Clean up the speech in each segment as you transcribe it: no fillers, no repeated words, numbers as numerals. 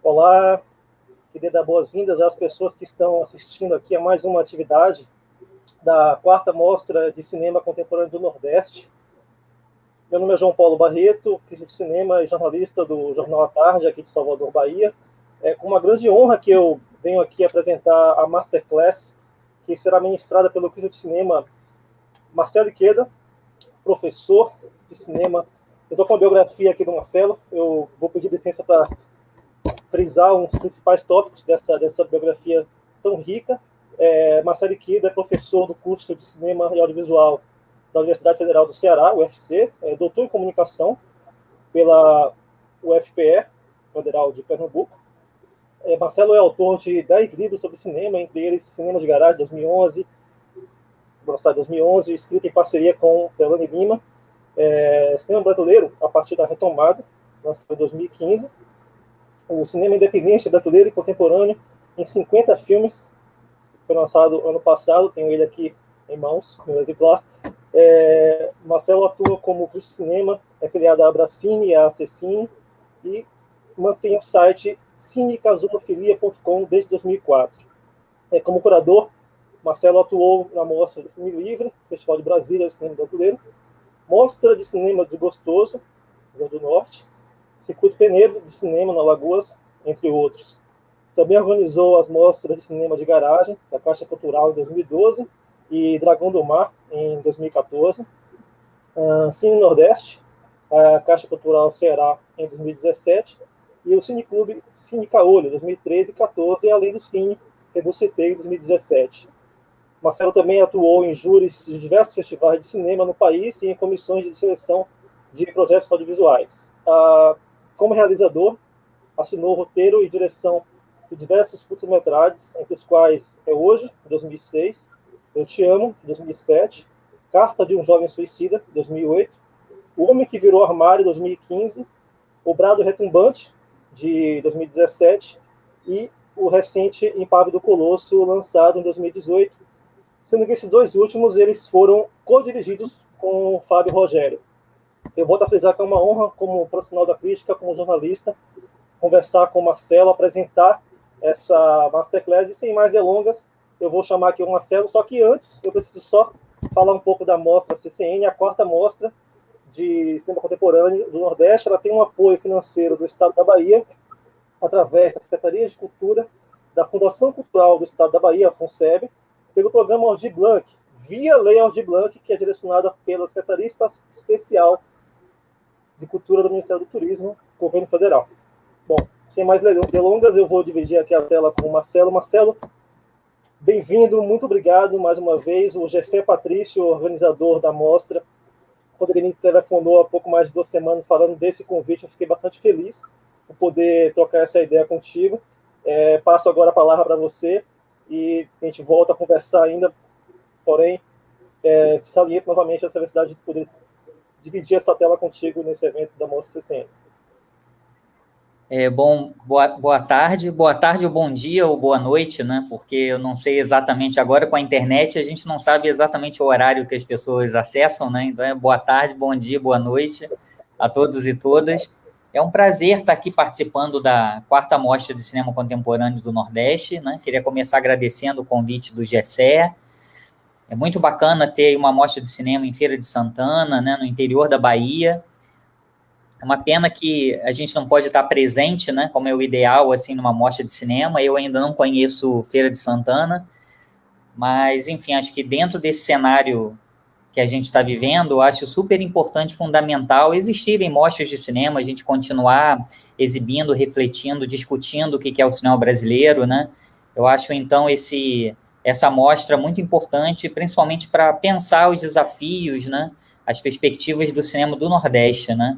Olá, queria dar boas-vindas às pessoas que estão assistindo aqui a mais uma atividade da quarta Mostra de Cinema Contemporâneo do Nordeste. Meu nome é João Paulo Barreto, crítico de cinema e jornalista do Jornal à Tarde, aqui de Salvador, Bahia. É com uma grande honra que eu venho aqui apresentar a Masterclass, que será ministrada pelo crítico de cinema Marcelo Iqueda, professor de cinema. Eu estou com a biografia aqui do Marcelo, eu vou pedir licença para frisar uns principais tópicos dessa biografia tão rica. Marcelo Iqueda é professor do curso de Cinema e Audiovisual da Universidade Federal do Ceará, UFC, doutor em Comunicação pela UFPE, Federal de Pernambuco. Marcelo é autor de 10 livros sobre cinema, entre eles Cinema de Garagem, 2011, lançado em 2011, escrito em parceria com Delane Lima. Cinema brasileiro, a partir da retomada, lançado em 2015. O cinema independente brasileiro e contemporâneo, em 50 filmes, foi lançado ano passado, tenho ele aqui em mãos, no exemplar. Marcelo atua como crítico de cinema, é filiado à Abracine e à Acessine, e mantém o site cinecasunofilia.com desde 2004. Como curador, Marcelo atuou na Mostra do Filme Livre, Festival de Brasília do Cinema Brasileiro, Mostra de Cinema de Gostoso, Rio Grande do Norte, Circuito Penedo de Cinema na Alagoas, entre outros. Também organizou as mostras de cinema de garagem da Caixa Cultural em 2012 e Dragão do Mar em 2014. Cine Nordeste, a Caixa Cultural Ceará em 2017 e o Cineclube Cine Caolho 2013 e 2014, além do Cine Rebucetei em 2017. Marcelo também atuou em júris de diversos festivais de cinema no país e em comissões de seleção de projetos audiovisuais. Como realizador, assinou roteiro e direção de diversos curtas-metragens, entre os quais É Hoje, 2006, Eu Te Amo, 2007, Carta de um Jovem Suicida, 2008, O Homem que Virou Armário, 2015, O Brado Retumbante, de 2017, e o recente Impávido Colosso, lançado em 2018, sendo que esses dois últimos eles foram co-dirigidos com o Fábio Rogério. Eu volto a frisar que é uma honra, como profissional da crítica, como jornalista, conversar com o Marcelo, apresentar essa Masterclass, e sem mais delongas, eu vou chamar aqui o Marcelo, só que antes eu preciso só falar um pouco da mostra CCN, a quarta mostra de cinema contemporâneo do Nordeste. Ela tem um apoio financeiro do Estado da Bahia, através da Secretaria de Cultura, da Fundação Cultural do Estado da Bahia, a FUNSEB, pelo programa Aldir Blanc, via Lei Aldir Blanc, que é direcionada pela Secretaria Especial de Cultura do Ministério do Turismo, Governo Federal. Bom, sem mais delongas, eu vou dividir aqui a tela com o Marcelo. Marcelo, bem-vindo, muito obrigado mais uma vez. O Gessé Patrício, organizador da mostra, quando ele me telefonou há pouco mais de 2 semanas falando desse convite, eu fiquei bastante feliz por poder trocar essa ideia contigo. Passo agora a palavra para você e a gente volta a conversar ainda, porém, saliento novamente essa necessidade de poder dividir essa tela contigo nesse evento da Mostra CCN. Boa tarde ou bom dia ou boa noite, né? Porque eu não sei exatamente agora, com a internet a gente não sabe exatamente o horário que as pessoas acessam, né? Então boa tarde, bom dia, boa noite a todos e todas. É um prazer estar aqui participando da quarta Mostra de Cinema Contemporâneo do Nordeste, né? Queria começar agradecendo o convite do Gessé. É muito bacana ter uma mostra de cinema em Feira de Santana, né? No interior da Bahia. É uma pena que a gente não pode estar presente, né, como é o ideal, assim, numa mostra de cinema. Eu ainda não conheço Feira de Santana, mas, enfim, acho que dentro desse cenário que a gente está vivendo, eu acho super importante, fundamental, existirem mostras de cinema, a gente continuar exibindo, refletindo, discutindo o que é o cinema brasileiro, né? Eu acho, então, essa mostra muito importante, principalmente para pensar os desafios, né, as perspectivas do cinema do Nordeste, né?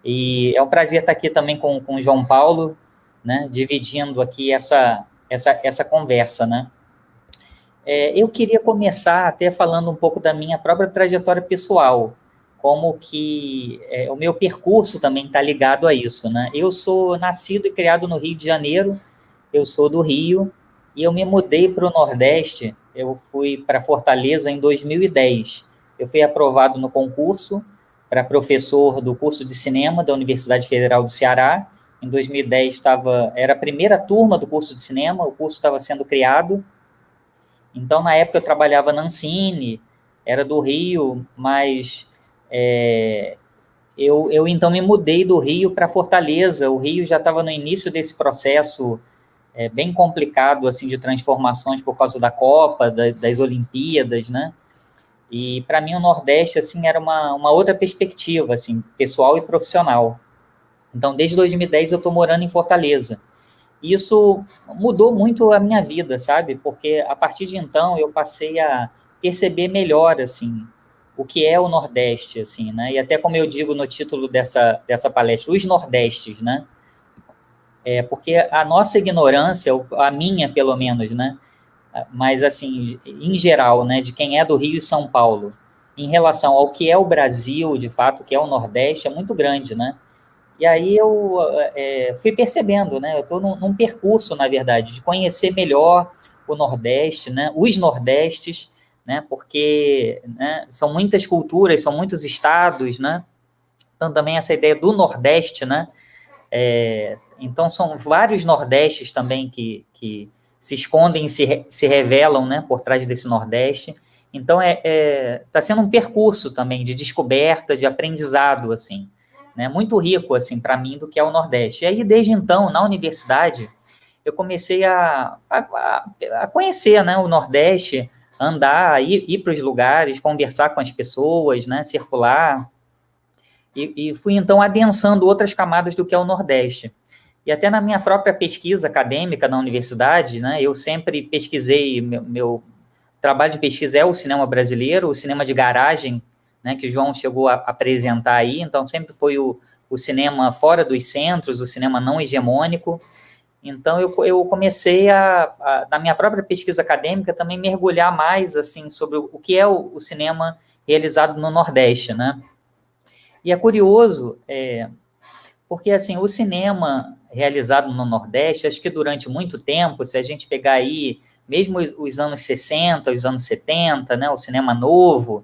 E é um prazer estar aqui também com o João Paulo, né, dividindo aqui essa conversa, né. Eu queria começar até falando um pouco da minha própria trajetória pessoal, como que o meu percurso também está ligado a isso, né. Eu sou nascido e criado no Rio de Janeiro, eu sou do Rio, e eu me mudei para o Nordeste, eu fui para Fortaleza em 2010. Eu fui aprovado no concurso para professor do curso de cinema da Universidade Federal do Ceará, em 2010 era a primeira turma do curso de cinema, o curso estava sendo criado. Então, na época, eu trabalhava na Ancine, era do Rio, mas eu então me mudei do Rio para Fortaleza. O Rio já estava no início desse processo bem complicado, assim, de transformações por causa da Copa, das Olimpíadas, né? E, para mim, o Nordeste, assim, era uma outra perspectiva, assim, pessoal e profissional. Então, desde 2010, eu estou morando em Fortaleza. Isso mudou muito a minha vida, sabe? Porque, a partir de então, eu passei a perceber melhor, assim, o que é o Nordeste, assim, né? E até como eu digo no título dessa palestra, os Nordestes, né? Porque a nossa ignorância, a minha, pelo menos, né? Mas, assim, em geral, né, de quem é do Rio e São Paulo, em relação ao que é o Brasil, de fato, o que é o Nordeste, é muito grande, né? E aí eu fui percebendo, né? Eu estou num percurso, na verdade, de conhecer melhor o Nordeste, né? Os Nordestes, né? Porque, né, são muitas culturas, são muitos estados, né? Então, também essa ideia do Nordeste, né? Então, são vários Nordestes também que se escondem e se revelam, né, por trás desse Nordeste. Então, tá sendo um percurso também de descoberta, de aprendizado, assim, né, muito rico, assim, para mim, do que é o Nordeste. E aí, desde então, na universidade, eu comecei a conhecer, né, o Nordeste, andar, ir para os lugares, conversar com as pessoas, né, circular, e fui, então, adensando outras camadas do que é o Nordeste. E até na minha própria pesquisa acadêmica na universidade, né, eu sempre pesquisei, meu trabalho de pesquisa é o cinema brasileiro, o cinema de garagem, né, que o João chegou a apresentar aí, então sempre foi o cinema fora dos centros, o cinema não hegemônico. Então eu comecei na minha própria pesquisa acadêmica, também mergulhar mais, assim, sobre o que é o cinema realizado no Nordeste, né. E é curioso, porque, assim, o cinema realizado no Nordeste, acho que durante muito tempo, se a gente pegar aí, mesmo os anos 60, os anos 70, né, o cinema novo,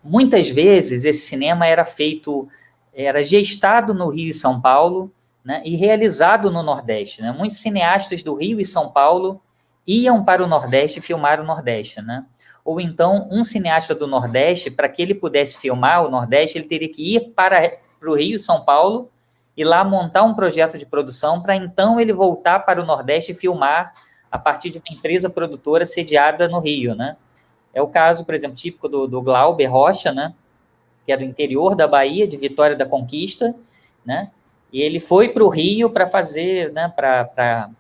muitas vezes esse cinema era gestado no Rio e São Paulo, né, e realizado no Nordeste, né? Muitos cineastas do Rio e São Paulo iam para o Nordeste filmar o Nordeste, né? Ou então, um cineasta do Nordeste, para que ele pudesse filmar o Nordeste, ele teria que ir para o Rio e São Paulo e lá montar um projeto de produção para então ele voltar para o Nordeste e filmar a partir de uma empresa produtora sediada no Rio, né? É o caso, por exemplo, típico do Glauber Rocha, né? Que é do interior da Bahia, de Vitória da Conquista, né? E ele foi para o Rio para fazer, né? Para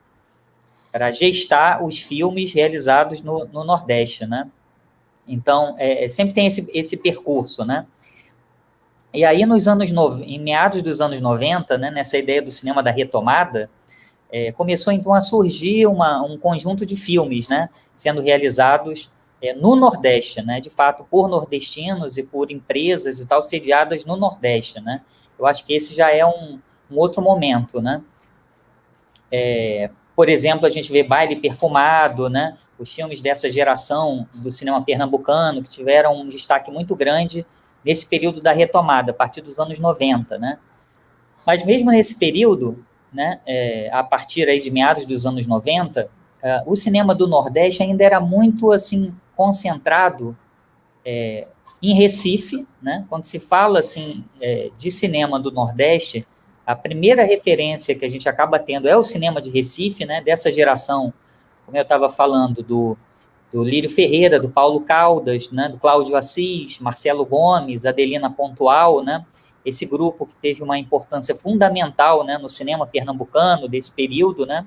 gestar os filmes realizados no Nordeste, né? Então, sempre tem esse percurso, né? E aí, em meados dos anos 90, né, nessa ideia do cinema da retomada, começou, então, a surgir um conjunto de filmes, né, sendo realizados no Nordeste, né, de fato, por nordestinos e por empresas e tal, sediadas no Nordeste, né. Eu acho que esse já é um outro momento, né. Por exemplo, a gente vê Baile Perfumado, né, os filmes dessa geração do cinema pernambucano, que tiveram um destaque muito grande nesse período da retomada, a partir dos anos 90, né? Mas mesmo nesse período, né, a partir aí de meados dos anos 90, o cinema do Nordeste ainda era muito, assim, concentrado em Recife, né? Quando se fala, assim, de cinema do Nordeste, a primeira referência que a gente acaba tendo é o cinema de Recife, né? Dessa geração, como eu estava falando, do Lírio Ferreira, do Paulo Caldas, né, do Cláudio Assis, Marcelo Gomes, Adelina Pontual, né, esse grupo que teve uma importância fundamental, né, no cinema pernambucano desse período, né,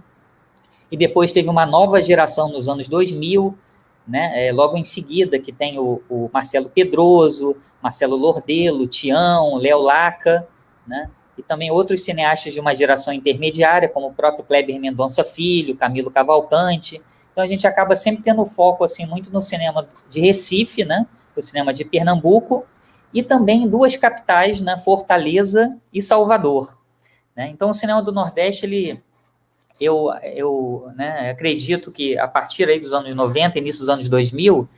e depois teve uma nova geração nos anos 2000, né, logo em seguida, que tem o Marcelo Pedroso, Marcelo Lordelo, Tião, Léo Laca, né, e também outros cineastas de uma geração intermediária, como o próprio Kleber Mendonça Filho, Camilo Cavalcante. Então, a gente acaba sempre tendo foco, assim, muito no cinema de Recife, né, o cinema de Pernambuco, e também em duas capitais, né, Fortaleza e Salvador, né. Então, o cinema do Nordeste, eu né, acredito que a partir aí dos anos 90, início dos anos 2000,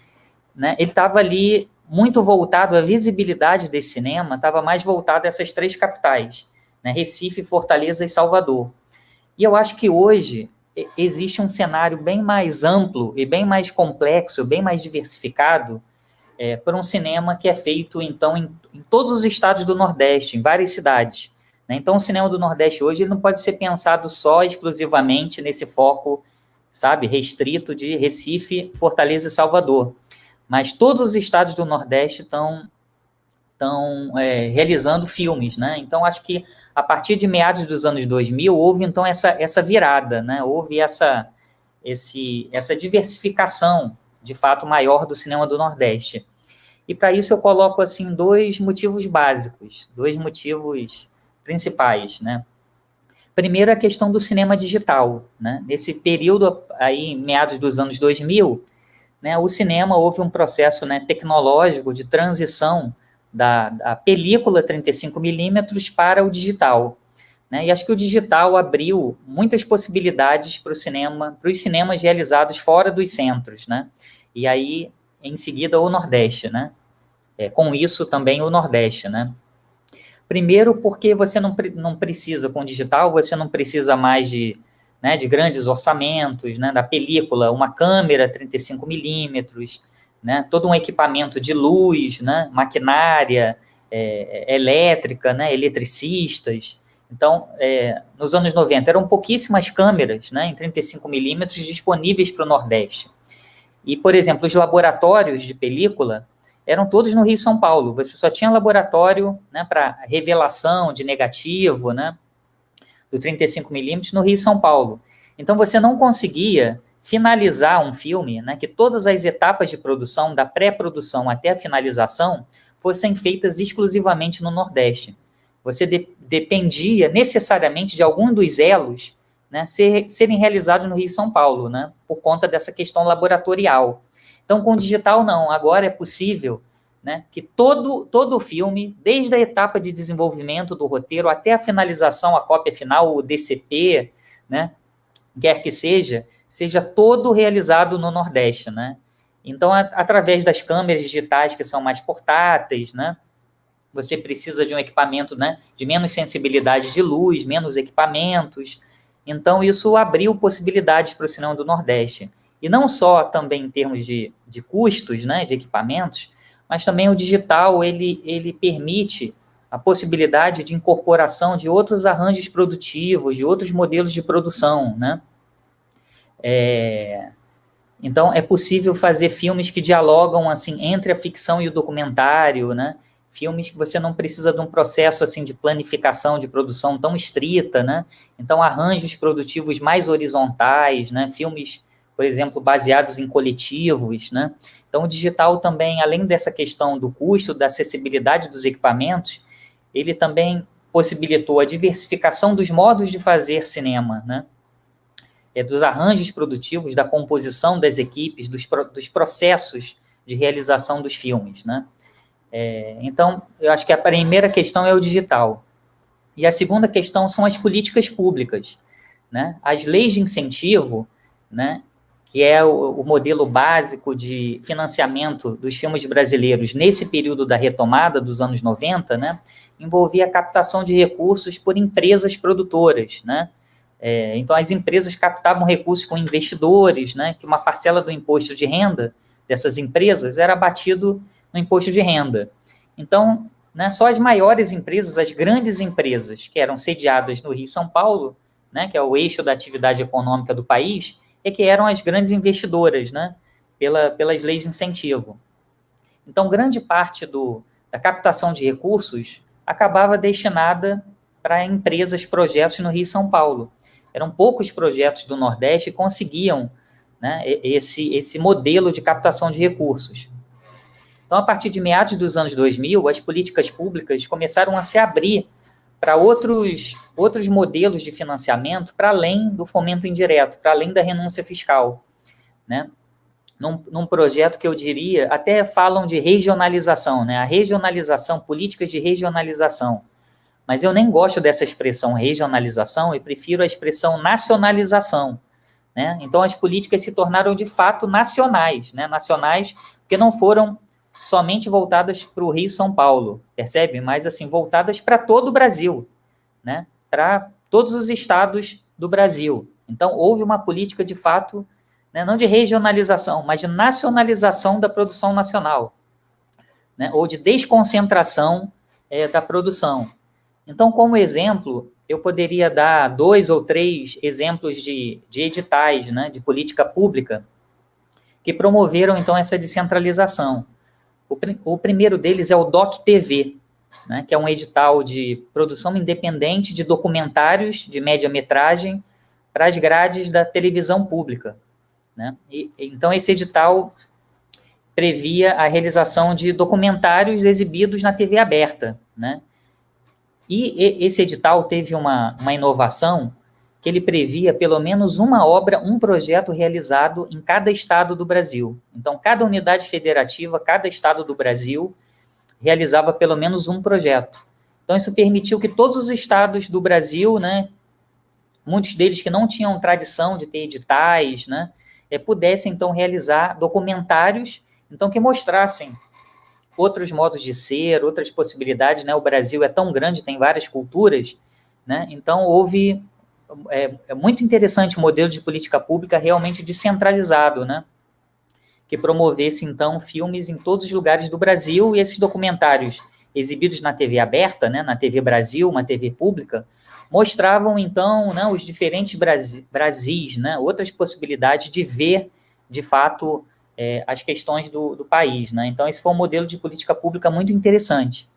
né, ele estava ali muito voltado, a visibilidade desse cinema estava mais voltada a essas três capitais, né? Recife, Fortaleza e Salvador. E eu acho que hoje existe um cenário bem mais amplo e bem mais complexo, bem mais diversificado, para um cinema que é feito, então, em todos os estados do Nordeste, em várias cidades, né? Então, o cinema do Nordeste hoje ele não pode ser pensado só exclusivamente nesse foco, sabe, restrito de Recife, Fortaleza e Salvador. Mas todos os estados do Nordeste estão realizando filmes, né? Então, acho que a partir de meados dos anos 2000, houve, então, essa virada, né? Houve essa diversificação, de fato, maior do cinema do Nordeste. E, para isso, eu coloco, assim, dois motivos básicos, dois motivos principais, né? Primeiro, a questão do cinema digital, né? Nesse período, aí, meados dos anos 2000, né, o cinema houve um processo, né, tecnológico de transição da película 35mm para o digital, né? E acho que o digital abriu muitas possibilidades para o cinema, para os cinemas realizados fora dos centros, né? E aí, em seguida, o Nordeste, né? Com isso também o Nordeste, né? Primeiro porque você não precisa, com o digital, você não precisa mais de grandes orçamentos, né, da película, uma câmera 35mm, né, todo um equipamento de luz, né, maquinária elétrica, né, eletricistas. Então, nos anos 90, eram pouquíssimas câmeras, né, em 35mm disponíveis para o Nordeste. E, por exemplo, os laboratórios de película eram todos no Rio e São Paulo. Você só tinha laboratório, né, para revelação de negativo, né, do 35mm no Rio e São Paulo. Então, você não conseguia finalizar um filme, né, que todas as etapas de produção, da pré-produção até a finalização, fossem feitas exclusivamente no Nordeste. Você dependia necessariamente de algum dos elos, né, serem realizados no Rio e São Paulo, né, por conta dessa questão laboratorial. Então, com o digital, não. Agora é possível, né, que todo o filme, desde a etapa de desenvolvimento do roteiro até a finalização, a cópia final, o DCP, né, quer que seja todo realizado no Nordeste, né? Então, através das câmeras digitais que são mais portáteis, né, você precisa de um equipamento, né, de menos sensibilidade de luz, menos equipamentos. Então, isso abriu possibilidades para o cinema do Nordeste. E não só também em termos de custos, né, de equipamentos, mas também o digital, ele permite a possibilidade de incorporação de outros arranjos produtivos, de outros modelos de produção, né? Então, é possível fazer filmes que dialogam, assim, entre a ficção e o documentário, né? Filmes que você não precisa de um processo, assim, de planificação de produção tão estrita, né? Então, arranjos produtivos mais horizontais, né? Filmes, por exemplo, baseados em coletivos, né? Então, o digital também, além dessa questão do custo, da acessibilidade dos equipamentos, ele também possibilitou a diversificação dos modos de fazer cinema, né? Dos arranjos produtivos, da composição das equipes, dos processos de realização dos filmes, né? Então, eu acho que a primeira questão é o digital. E a segunda questão são as políticas públicas, né? As leis de incentivo, né, que é o modelo básico de financiamento dos filmes brasileiros nesse período da retomada dos anos 90, né, envolvia a captação de recursos por empresas produtoras, né? Então, as empresas captavam recursos com investidores, né, que uma parcela do imposto de renda dessas empresas era abatido no imposto de renda. Então, né, só as maiores empresas, as grandes empresas que eram sediadas no Rio e São Paulo, né, que é o eixo da atividade econômica do país, que eram as grandes investidoras, né, pelas leis de incentivo. Então, grande parte da captação de recursos acabava destinada para empresas, projetos no Rio e São Paulo. Eram poucos projetos do Nordeste que conseguiam, né, esse modelo de captação de recursos. Então, a partir de meados dos anos 2000, as políticas públicas começaram a se abrir para outros modelos de financiamento, para além do fomento indireto, para além da renúncia fiscal, né? Num projeto que eu diria, até falam de regionalização, né? A regionalização, políticas de regionalização. Mas eu nem gosto dessa expressão regionalização, e prefiro a expressão nacionalização, né? Então, as políticas se tornaram, de fato, nacionais, né? Nacionais porque não foram somente voltadas para o Rio e São Paulo, percebe? Mas, assim, voltadas para todo o Brasil, né, para todos os estados do Brasil. Então, houve uma política, de fato, né, não de regionalização, mas de nacionalização da produção nacional, né, ou de desconcentração da produção. Então, como exemplo, eu poderia dar 2 ou 3 exemplos de editais, né, de política pública que promoveram, então, essa descentralização. O primeiro deles é o DocTV, né, que é um edital de produção independente de documentários de média-metragem para as grades da televisão pública, né? Então, esse edital previa a realização de documentários exibidos na TV aberta, né? E esse edital teve uma inovação que ele previa pelo menos uma obra, um projeto realizado em cada estado do Brasil. Então, cada unidade federativa, cada estado do Brasil realizava pelo menos um projeto. Então, isso permitiu que todos os estados do Brasil, né, muitos deles que não tinham tradição de ter editais, né, pudessem, então, realizar documentários, então, que mostrassem outros modos de ser, outras possibilidades, né? O Brasil é tão grande, tem várias culturas, né? Então, houve... É muito interessante o modelo de política pública realmente descentralizado, né? Que promovesse, então, filmes em todos os lugares do Brasil, e esses documentários exibidos na TV aberta, né? Na TV Brasil, uma TV pública, mostravam, então, né, os diferentes Brasis, né? Outras possibilidades de ver, de fato, as questões do país, né? Então, esse foi um modelo de política pública muito interessante.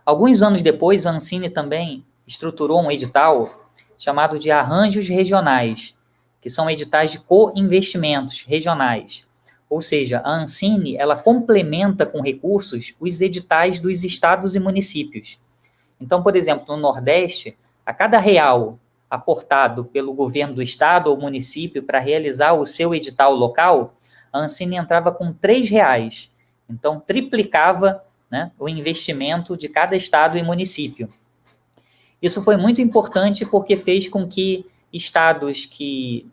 Alguns anos depois, a Ancine também estruturou um edital chamado de arranjos regionais, que são editais de co-investimentos regionais. Ou seja, a Ancine, ela complementa com recursos os editais dos estados e municípios. Então, por exemplo, no Nordeste, a cada real aportado pelo governo do estado ou município para realizar o seu edital local, a Ancine entrava com R$3. Então, triplicava, né, o investimento de cada estado e município. Isso foi muito importante porque fez com que estados que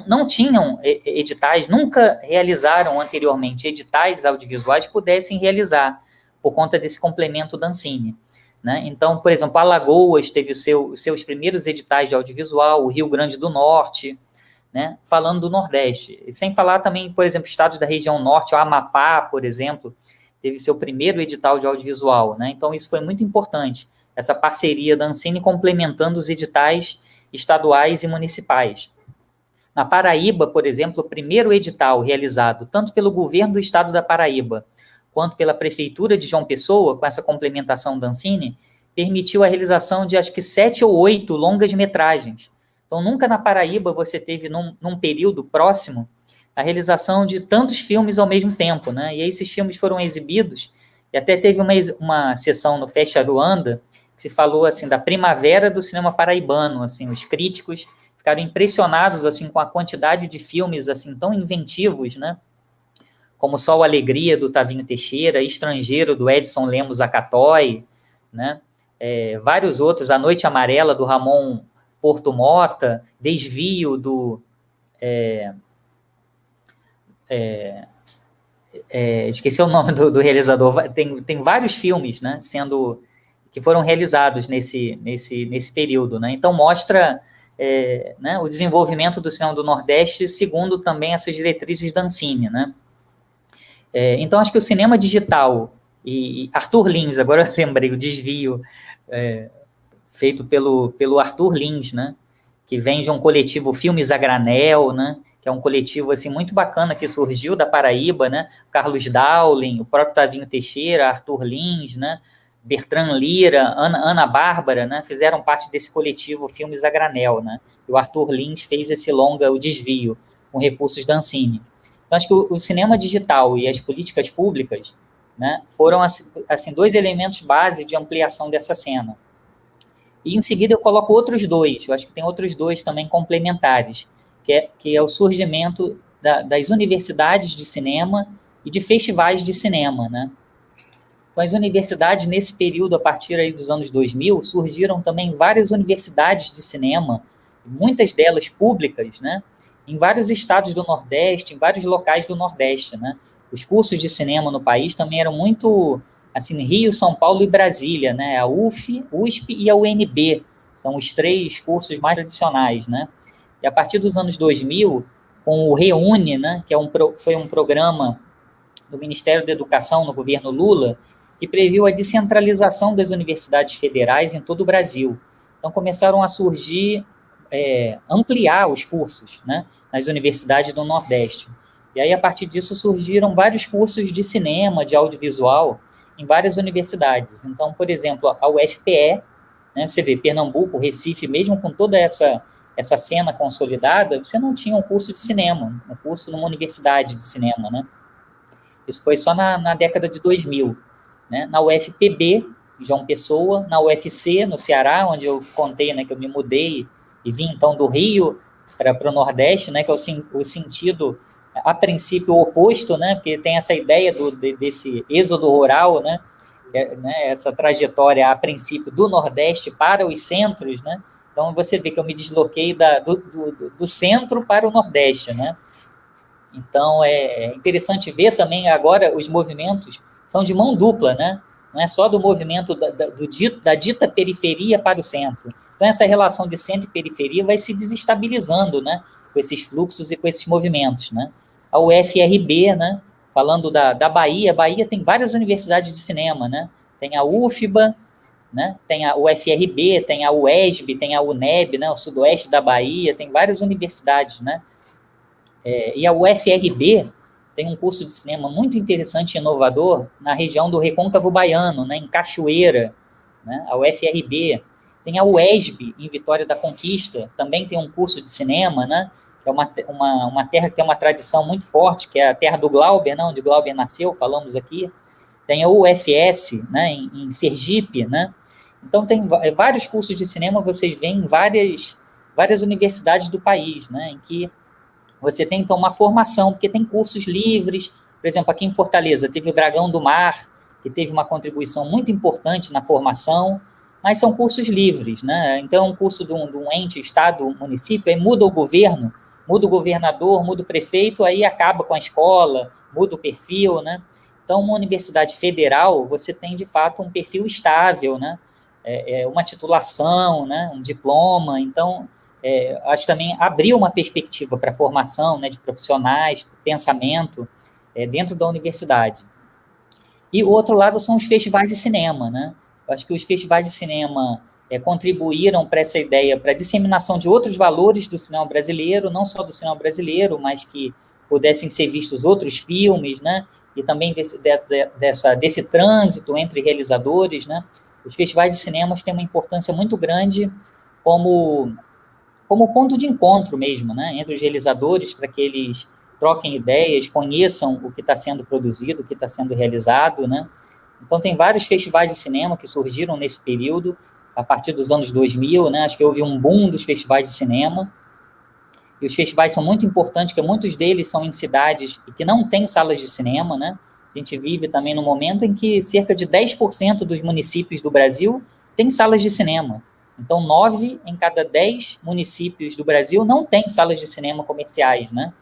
não tinham editais, nunca realizaram anteriormente editais audiovisuais, pudessem realizar, por conta desse complemento da Ancine, né? Então, por exemplo, Alagoas teve os seus primeiros editais de audiovisual, o Rio Grande do Norte, né, falando do Nordeste. E sem falar também, por exemplo, estados da região Norte, o Amapá, por exemplo, teve seu primeiro edital de audiovisual, né? Então, isso foi muito importante, essa parceria da Ancine complementando os editais estaduais e municipais. Na Paraíba, por exemplo, o primeiro edital realizado tanto pelo governo do estado da Paraíba quanto pela prefeitura de João Pessoa, com essa complementação da Ancine, permitiu a realização de, acho que, 7 ou 8 longas-metragens. Então, nunca na Paraíba você teve, num período próximo, a realização de tantos filmes ao mesmo tempo, né? E aí esses filmes foram exibidos, e até teve uma sessão no Festa Aruanda, que se falou, assim, da primavera do cinema paraibano, assim, os críticos ficaram impressionados, assim, com a quantidade de filmes, assim, tão inventivos, né? Como Sol Alegria, do Tavinho Teixeira, Estrangeiro, do Edson Lemos Acatoy, né? Vários outros, A Noite Amarela, do Ramon Porto Mota, Desvio, do... esqueci o nome do realizador, tem vários filmes, né, que foram realizados nesse período, né? Então mostra né, o desenvolvimento do cinema do Nordeste segundo também essas diretrizes da Ancine, né? Então acho que o cinema digital, e Arthur Lins, agora eu lembrei, o Desvio, feito pelo Arthur Lins, né, que vem de um coletivo Filmes a Granel, né, que é um coletivo assim, muito bacana que surgiu da Paraíba, né, Carlos Dowling, o próprio Tavinho Teixeira, Arthur Lins, né, Bertrand Lira, Ana Bárbara, né, fizeram parte desse coletivo Filmes a Granel, né, e o Arthur Lins fez esse longa, O Desvio, com recursos da Ancine. Então, acho que o cinema digital e as políticas públicas, né, foram assim, 2 elementos base de ampliação dessa cena. E, em seguida, eu coloco outros 2, eu acho que tem outros 2 também complementares, que é o surgimento das universidades de cinema e de festivais de cinema, né? Com as universidades, nesse período, a partir aí dos anos 2000, surgiram também várias universidades de cinema, muitas delas públicas, né? Em vários estados do Nordeste, em vários locais do Nordeste, né? Os cursos de cinema no país também eram muito assim, Rio, São Paulo e Brasília, né? A USP e a UNB, são os 3 cursos mais tradicionais, né? E a partir dos anos 2000, com o Reúne, né, que foi um programa do Ministério da Educação no governo Lula, que previu a descentralização das universidades federais em todo o Brasil. Então, começaram a surgir, ampliar os cursos, né, nas universidades do Nordeste. E aí, a partir disso, surgiram vários cursos de cinema, de audiovisual, em várias universidades. Então, por exemplo, a UFPE, né, você vê, Pernambuco, Recife, mesmo com toda essa cena consolidada, você não tinha um curso de cinema, um curso numa universidade de cinema, né? Isso foi só na década de 2000, né? Na UFPB, João Pessoa, na UFC, no Ceará, onde eu contei, né, que eu me mudei e vim, então, do Rio para o Nordeste, né, que é o sentido, a princípio, oposto, né, porque tem essa ideia desse êxodo rural, né, essa trajetória, a princípio, do Nordeste para os centros, né? Então, você vê que eu me desloquei do centro para o Nordeste, né? Então, é interessante ver também agora os movimentos são de mão dupla, né? Não é só do movimento da dita periferia para o centro. Então, essa relação de centro e periferia vai se desestabilizando, né? Com esses fluxos e com esses movimentos, né? A UFRB, né? Falando da Bahia, Bahia tem várias universidades de cinema, né? Tem a UFBA, né? Tem a UFRB, tem a UESB, tem a UNEB, né? O sudoeste da Bahia, tem várias universidades, né? E a UFRB tem um curso de cinema muito interessante e inovador na região do Recôncavo Baiano, né? Em Cachoeira, né? A UFRB. Tem a UESB, em Vitória da Conquista, também tem um curso de cinema, né? É uma terra que tem uma tradição muito forte, que é a terra do Glauber, né, onde Glauber nasceu, falamos aqui. Tem a UFS, né, em Sergipe, né? Então, tem vários cursos de cinema, vocês veem em várias universidades do país, né, em que você tem, então, uma formação, porque tem cursos livres. Por exemplo, aqui em Fortaleza, teve o Dragão do Mar, que teve uma contribuição muito importante na formação, mas são cursos livres, né? Então, um curso de um ente, estado, município, aí muda o governo, muda o governador, muda o prefeito, aí acaba com a escola, muda o perfil, né? Então, uma universidade federal, você tem, de fato, um perfil estável, né? Uma titulação, né? Um diploma. Então, acho que também abriu uma perspectiva para a formação, né, de profissionais, pensamento, dentro da universidade. E o outro lado são os festivais de cinema, né? Eu acho que os festivais de cinema contribuíram para essa ideia, para a disseminação de outros valores do cinema brasileiro, não só do cinema brasileiro, mas que pudessem ser vistos outros filmes, né? E também desse trânsito entre realizadores, né? Os festivais de cinema têm uma importância muito grande como ponto de encontro mesmo, né? Entre os realizadores, para que eles troquem ideias, conheçam o que está sendo produzido, o que está sendo realizado, né? Então, tem vários festivais de cinema que surgiram nesse período, a partir dos anos 2000, né? Acho que houve um boom dos festivais de cinema, e os festivais são muito importantes, porque muitos deles são em cidades que não têm salas de cinema, né? A gente vive também no momento em que cerca de 10% dos municípios do Brasil têm salas de cinema. Então, 9 em cada 10 municípios do Brasil não têm salas de cinema comerciais, né?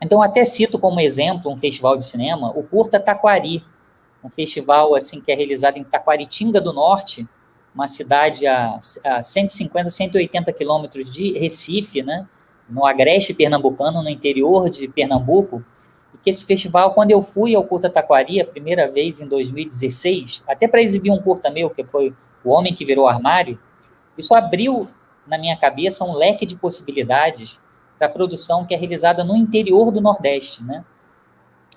Então, até cito como exemplo um festival de cinema, o Curta Taquari, um festival assim, que é realizado em Taquaritinga do Norte, uma cidade a 150, 180 quilômetros de Recife, né? No agreste pernambucano, no interior de Pernambuco, e que esse festival, quando eu fui ao Curta Taquari, a primeira vez em 2016, até para exibir um curta meu, que foi O Homem que Virou Armário, isso abriu na minha cabeça um leque de possibilidades para a produção que é realizada no interior do Nordeste, né?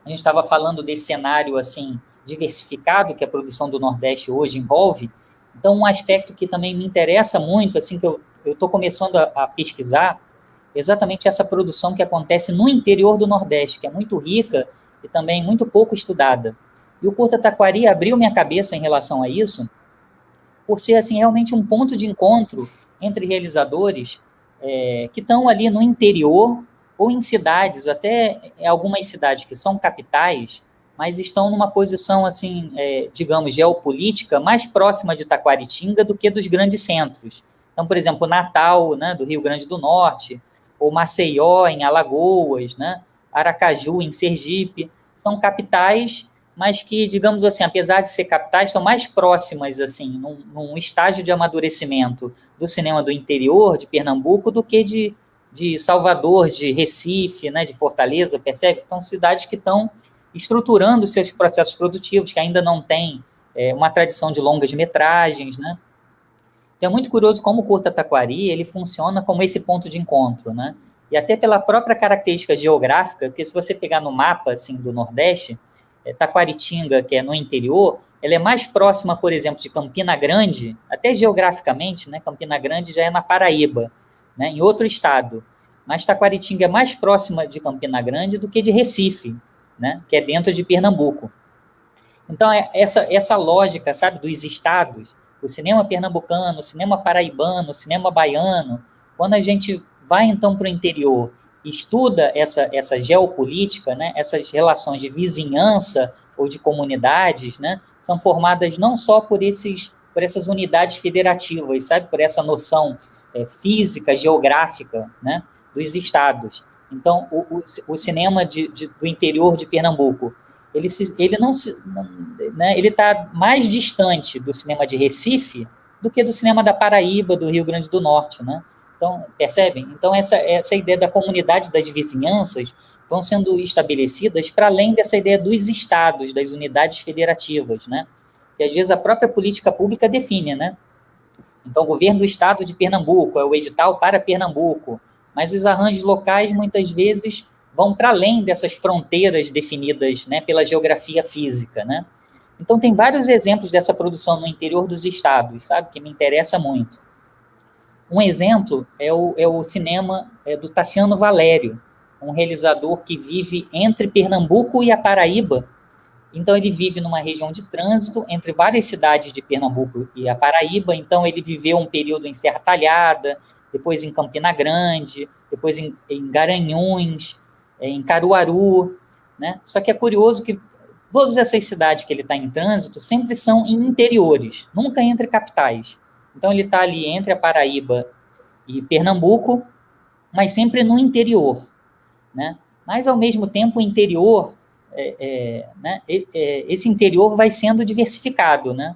A gente estava falando desse cenário, assim, diversificado que a produção do Nordeste hoje envolve. Então, um aspecto que também me interessa muito, assim, que eu estou começando a pesquisar, exatamente essa produção que acontece no interior do Nordeste, que é muito rica e também muito pouco estudada. E o Curta Taquari abriu minha cabeça em relação a isso, por ser, assim, realmente um ponto de encontro entre realizadores que estão ali no interior ou em cidades, até algumas cidades que são capitais, mas estão numa posição, assim, digamos, geopolítica mais próxima de Taquaritinga do que dos grandes centros. Então, por exemplo, Natal, né, do Rio Grande do Norte, ou Maceió, em Alagoas, né, Aracaju, em Sergipe, são capitais mas que, digamos assim, apesar de ser capitais, estão mais próximas, assim, num estágio de amadurecimento do cinema do interior de Pernambuco do que de Salvador, de Recife, né, de Fortaleza, percebe? Então, cidades que estão estruturando seus processos produtivos, que ainda não têm uma tradição de longas metragens, né? Então, é muito curioso como o Curta Taquari, ele funciona como esse ponto de encontro, né? E até pela própria característica geográfica, porque se você pegar no mapa, assim, do Nordeste, Taquaritinga, que é no interior, ela é mais próxima, por exemplo, de Campina Grande, até geograficamente, né? Campina Grande já é na Paraíba, né? Em outro estado. Mas Taquaritinga é mais próxima de Campina Grande do que de Recife, né? Que é dentro de Pernambuco. Então, essa lógica, sabe, dos estados, o cinema pernambucano, o cinema paraibano, o cinema baiano, quando a gente vai, então, para o interior e estuda essa geopolítica, né, essas relações de vizinhança ou de comunidades, né, são formadas não só por essas unidades federativas, sabe, por essa noção física, geográfica, né, dos estados. Então, o cinema do interior de Pernambuco, ele não se, né, ele está mais distante do cinema de Recife do que do cinema da Paraíba, do Rio Grande do Norte, né? Então, percebem? Então, essa ideia da comunidade das vizinhanças vão sendo estabelecidas para além dessa ideia dos estados, das unidades federativas, né? Que às vezes a própria política pública define, né? Então, o governo do estado de Pernambuco é o edital para Pernambuco, mas os arranjos locais, muitas vezes, vão para além dessas fronteiras definidas, né, pela geografia física, né? Então, tem vários exemplos dessa produção no interior dos estados, sabe, que me interessa muito. Um exemplo é o cinema do Taciano Valério, um realizador que vive entre Pernambuco e a Paraíba. Então, ele vive numa região de trânsito entre várias cidades de Pernambuco e a Paraíba. Então, ele viveu um período em Serra Talhada, depois em Campina Grande, depois em Garanhuns, em Caruaru, né? Só que é curioso que todas essas cidades que ele está em trânsito sempre são em interiores, nunca entre capitais. Então, ele está ali entre a Paraíba e Pernambuco, mas sempre no interior, né? Mas, ao mesmo tempo, o interior, né, esse interior vai sendo diversificado, né?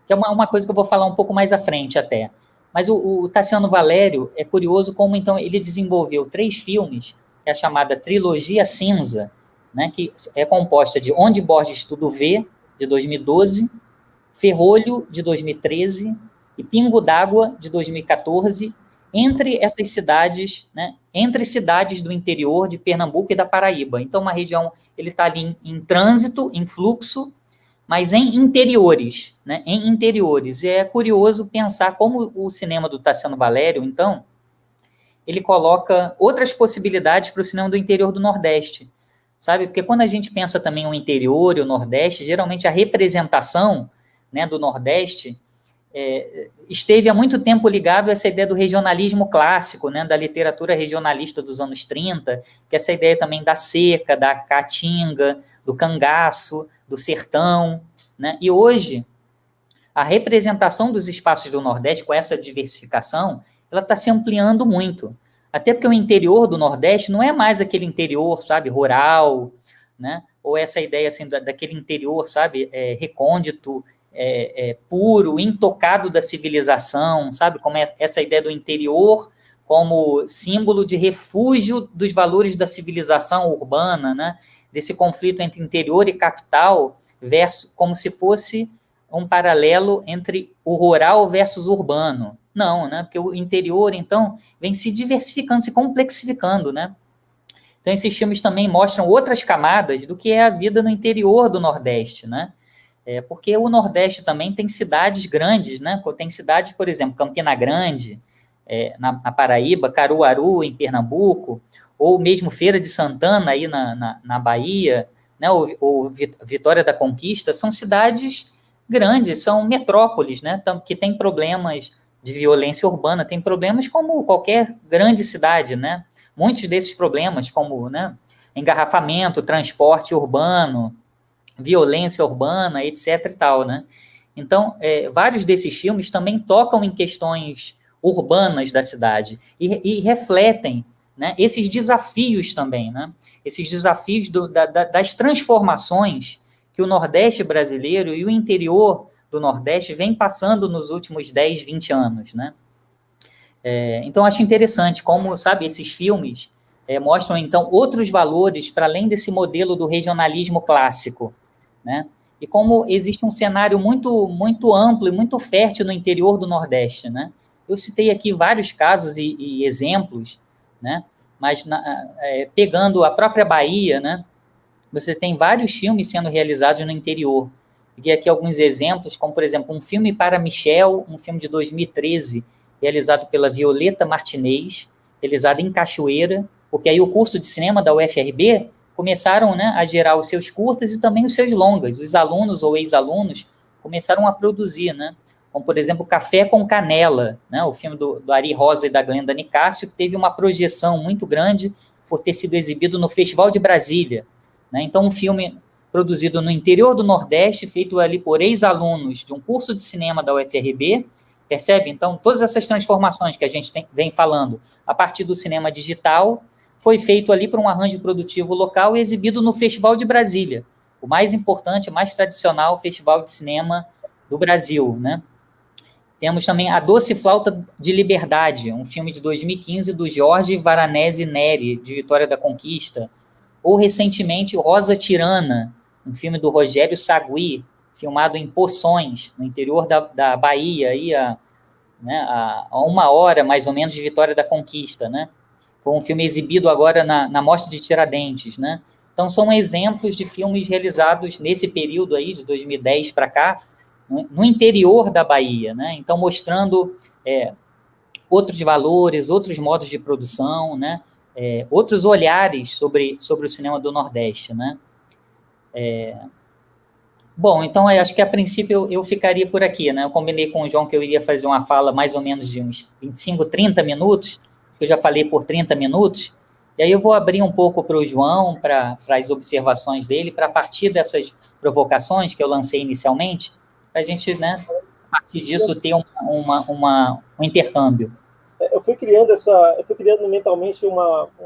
Que é uma coisa que eu vou falar um pouco mais à frente até. Mas o Taciano Valério é curioso como, então, ele desenvolveu 3 filmes, que é a chamada Trilogia Cinza, né, que é composta de Onde Borges Tudo Vê, de 2012, Ferrolho, de 2013, e Pingo d'Água, de 2014, entre essas cidades, né, entre cidades do interior de Pernambuco e da Paraíba. Então, uma região, ele está ali em trânsito, em fluxo, mas em interiores, né, em interiores. E é curioso pensar como o cinema do Taciano Valério, então, ele coloca outras possibilidades para o cinema do interior do Nordeste, sabe? Porque quando a gente pensa também o interior e o Nordeste, geralmente a representação, né, do Nordeste esteve há muito tempo ligado a essa ideia do regionalismo clássico, né, da literatura regionalista dos anos 30, que é essa ideia também da seca, da caatinga, do cangaço, do sertão, né? E hoje, a representação dos espaços do Nordeste, com essa diversificação, ela está se ampliando muito. Até porque o interior do Nordeste não é mais aquele interior, sabe, rural, né? Ou essa ideia, assim, daquele interior, sabe, recôndito, puro, intocado da civilização, sabe? Como essa ideia do interior como símbolo de refúgio dos valores da civilização urbana, né? Desse conflito entre interior e capital, como se fosse um paralelo entre o rural versus o urbano. Não, né? Porque o interior, então, vem se diversificando, se complexificando, né? Então, esses filmes também mostram outras camadas do que é a vida no interior do Nordeste, né? Porque o Nordeste também tem cidades grandes, né? Tem cidades, por exemplo, Campina Grande, na Paraíba, Caruaru, em Pernambuco, ou mesmo Feira de Santana, aí na Bahia, né? ou Vitória da Conquista, são cidades grandes, são metrópoles, né? Que têm problemas de violência urbana, tem problemas como qualquer grande cidade, né? Muitos desses problemas, como, né, engarrafamento, transporte urbano, violência urbana, etc. e tal, né? Então, vários desses filmes também tocam em questões urbanas da cidade e refletem, né, esses desafios também, né, esses desafios das transformações que o Nordeste brasileiro e o interior do Nordeste vem passando nos últimos 10, 20 anos, né. Então, acho interessante como, sabe, esses filmes mostram, então, outros valores para além desse modelo do regionalismo clássico, né, e como existe um cenário muito, muito amplo e muito fértil no interior do Nordeste, né. Eu citei aqui vários casos e exemplos, né, mas pegando a própria Bahia, né, você tem vários filmes sendo realizados no interior. Peguei aqui alguns exemplos, como, por exemplo, um filme para Michel, um filme de 2013, realizado pela Violeta Martinez, realizado em Cachoeira, porque aí o curso de cinema da UFRB começaram, né, a gerar os seus curtas e também os seus longas. Os alunos ou ex-alunos começaram a produzir, né? Como, por exemplo, Café com Canela, né, o filme do Ari Rosa e da Glenda Nicásio, que teve uma projeção muito grande por ter sido exibido no Festival de Brasília, né? Então, um filme produzido no interior do Nordeste, feito ali por ex-alunos de um curso de cinema da UFRB, percebe? Então, todas essas transformações que a gente vem falando a partir do cinema digital, foi feito ali por um arranjo produtivo local e exibido no Festival de Brasília, o mais importante, mais tradicional festival de cinema do Brasil, né? Temos também A Doce Flauta de Liberdade, um filme de 2015 do Jorge Varanesi Neri, de Vitória da Conquista, ou recentemente Rosa Tirana, um filme do Rogério Sagui, filmado em Poções, no interior da Bahia, aí a 1 hora mais ou menos de Vitória da Conquista, né? Foi um filme exibido agora na Mostra de Tiradentes, né? Então, são exemplos de filmes realizados nesse período aí, de 2010 para cá, no interior da Bahia, né? Então, mostrando outros valores, outros modos de produção, né? Outros olhares sobre o cinema do Nordeste, né? Bom, então acho que a princípio eu ficaria por aqui, né? Eu combinei com o João que eu iria fazer uma fala mais ou menos de uns 25, 30 minutos, eu já falei por 30 minutos, e aí eu vou abrir um pouco para o João, para as observações dele, para a partir dessas provocações que eu lancei inicialmente, para a gente, né, a partir disso, ter um intercâmbio. Eu fui criando mentalmente uma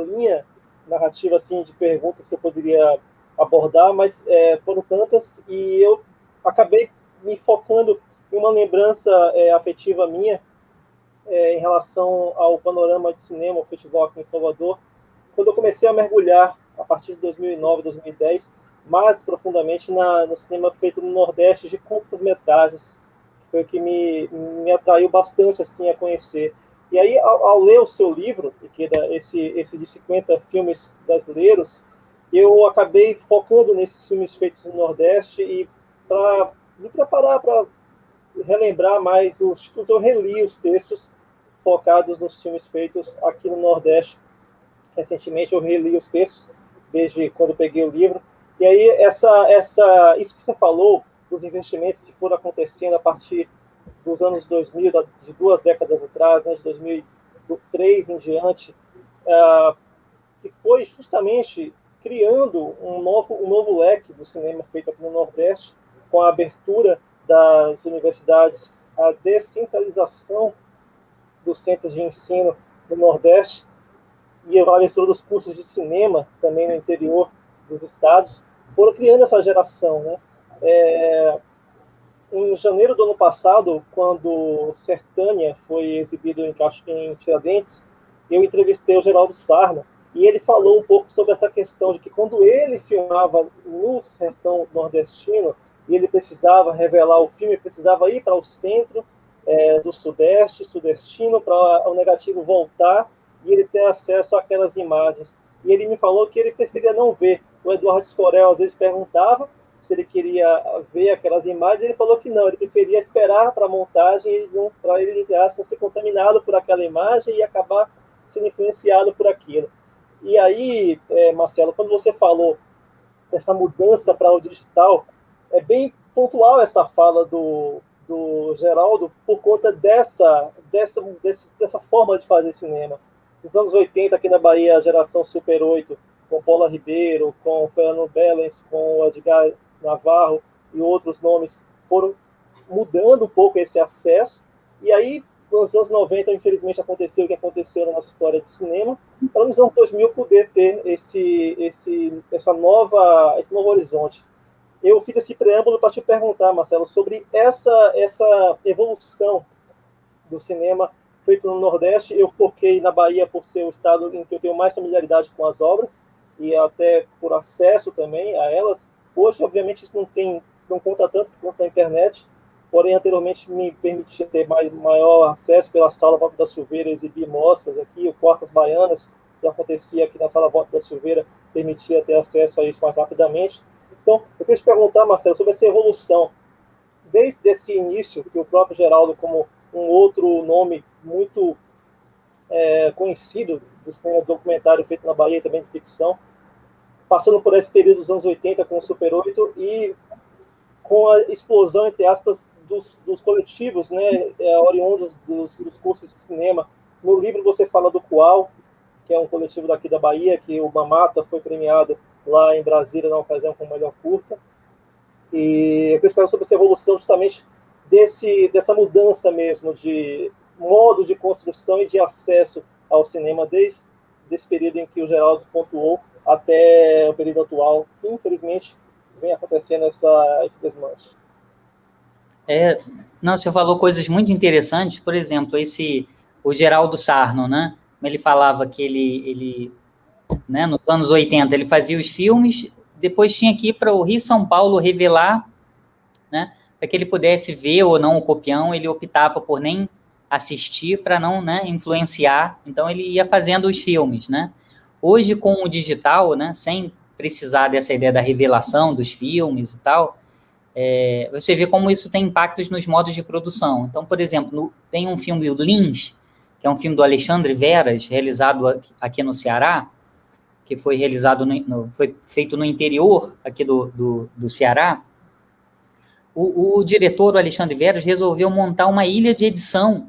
linha narrativa assim de perguntas que eu poderia abordar, mas foram tantas e eu acabei me focando em uma lembrança afetiva minha em relação ao panorama de cinema, o festival aqui em Salvador, quando eu comecei a mergulhar a partir de 2009, 2010, mais profundamente no cinema feito no Nordeste de curtas-metragens. Foi o que me atraiu bastante assim a conhecer. E aí, ao ler o seu livro, que é esse de 50 filmes brasileiros, eu acabei focando nesses filmes feitos no Nordeste e para me preparar para relembrar mais os títulos, eu reli os textos focados nos filmes feitos aqui no Nordeste. Recentemente eu reli os textos, desde quando eu peguei o livro. E aí, isso que você falou, dos investimentos que foram acontecendo a partir dos anos 2000, de 2 décadas atrás, né, de 2003 em diante, que foi justamente criando um novo leque do cinema feito aqui no Nordeste, com a abertura das universidades, a descentralização dos centros de ensino do Nordeste e a abertura dos cursos de cinema também no interior dos estados, foram criando essa geração, né? Em janeiro do ano passado, quando Sertânia foi exibido em Tiradentes, eu entrevistei o Geraldo Sarna e ele falou um pouco sobre essa questão de que quando ele filmava no sertão nordestino e ele precisava revelar o filme, precisava ir para o centro do sudestino, para o negativo voltar e ele ter acesso àquelas imagens. E ele me falou que ele preferia não ver. O Eduardo Scorel às vezes perguntava se ele queria ver aquelas imagens, ele falou que não, ele preferia esperar para a montagem para ele não ser contaminado por aquela imagem e acabar sendo influenciado por aquilo. E aí, Marcelo, quando você falou dessa mudança para o digital, é bem pontual essa fala do Geraldo por conta dessa forma de fazer cinema. Nos anos 80, aqui na Bahia, a geração Super 8, com Paula Ribeiro, com Fernando Bellens, com Edgar Navarro e outros nomes, foram mudando um pouco esse acesso. E aí, nos anos 90, infelizmente, aconteceu o que aconteceu na nossa história de cinema, para nos anos 2000 poder ter esse novo horizonte. Eu fiz esse preâmbulo para te perguntar, Marcelo, sobre essa evolução do cinema feito no Nordeste. Eu foquei na Bahia por ser o estado em que eu tenho mais familiaridade com as obras e até por acesso também a elas. Hoje, obviamente, isso não conta tanto quanto a internet, porém, anteriormente me permitia ter maior acesso pela Sala Volta da Silveira, exibir mostras aqui, o Quartas Baianas, que acontecia aqui na Sala Volta da Silveira, permitia ter acesso a isso mais rapidamente. Então, eu queria te perguntar, Marcelo, sobre essa evolução, desde esse início, que o próprio Geraldo, como um outro nome muito conhecido do cinema documentário feito na Bahia, também de ficção, passando por esse período dos anos 80 com o Super 8 e com a explosão, entre aspas, dos coletivos, né, oriundos dos cursos de cinema. No livro você fala do Qual, que é um coletivo daqui da Bahia, que o Mamata foi premiado lá em Brasília na ocasião com o melhor curta. E eu queria falar sobre essa evolução justamente dessa mudança mesmo de modo de construção e de acesso ao cinema desde esse período em que o Geraldo pontuou até o período atual, que infelizmente vem acontecendo esse desmanche. Não, você falou coisas muito interessantes, por exemplo, o Geraldo Sarno, né? Ele falava que ele né, nos anos 80, ele fazia os filmes, depois tinha que ir para o Rio e São Paulo revelar, né, para que ele pudesse ver ou não o copião, ele optava por nem assistir para não, né, influenciar, então ele ia fazendo os filmes, né? Hoje, com o digital, né, sem precisar dessa ideia da revelação dos filmes e tal, você vê como isso tem impactos nos modos de produção. Então, por exemplo, tem um filme, o Lins, que é um filme do Alexandre Veras, realizado aqui no Ceará, que foi realizado, foi feito no interior aqui do Ceará. O diretor, o Alexandre Veras, resolveu montar uma ilha de edição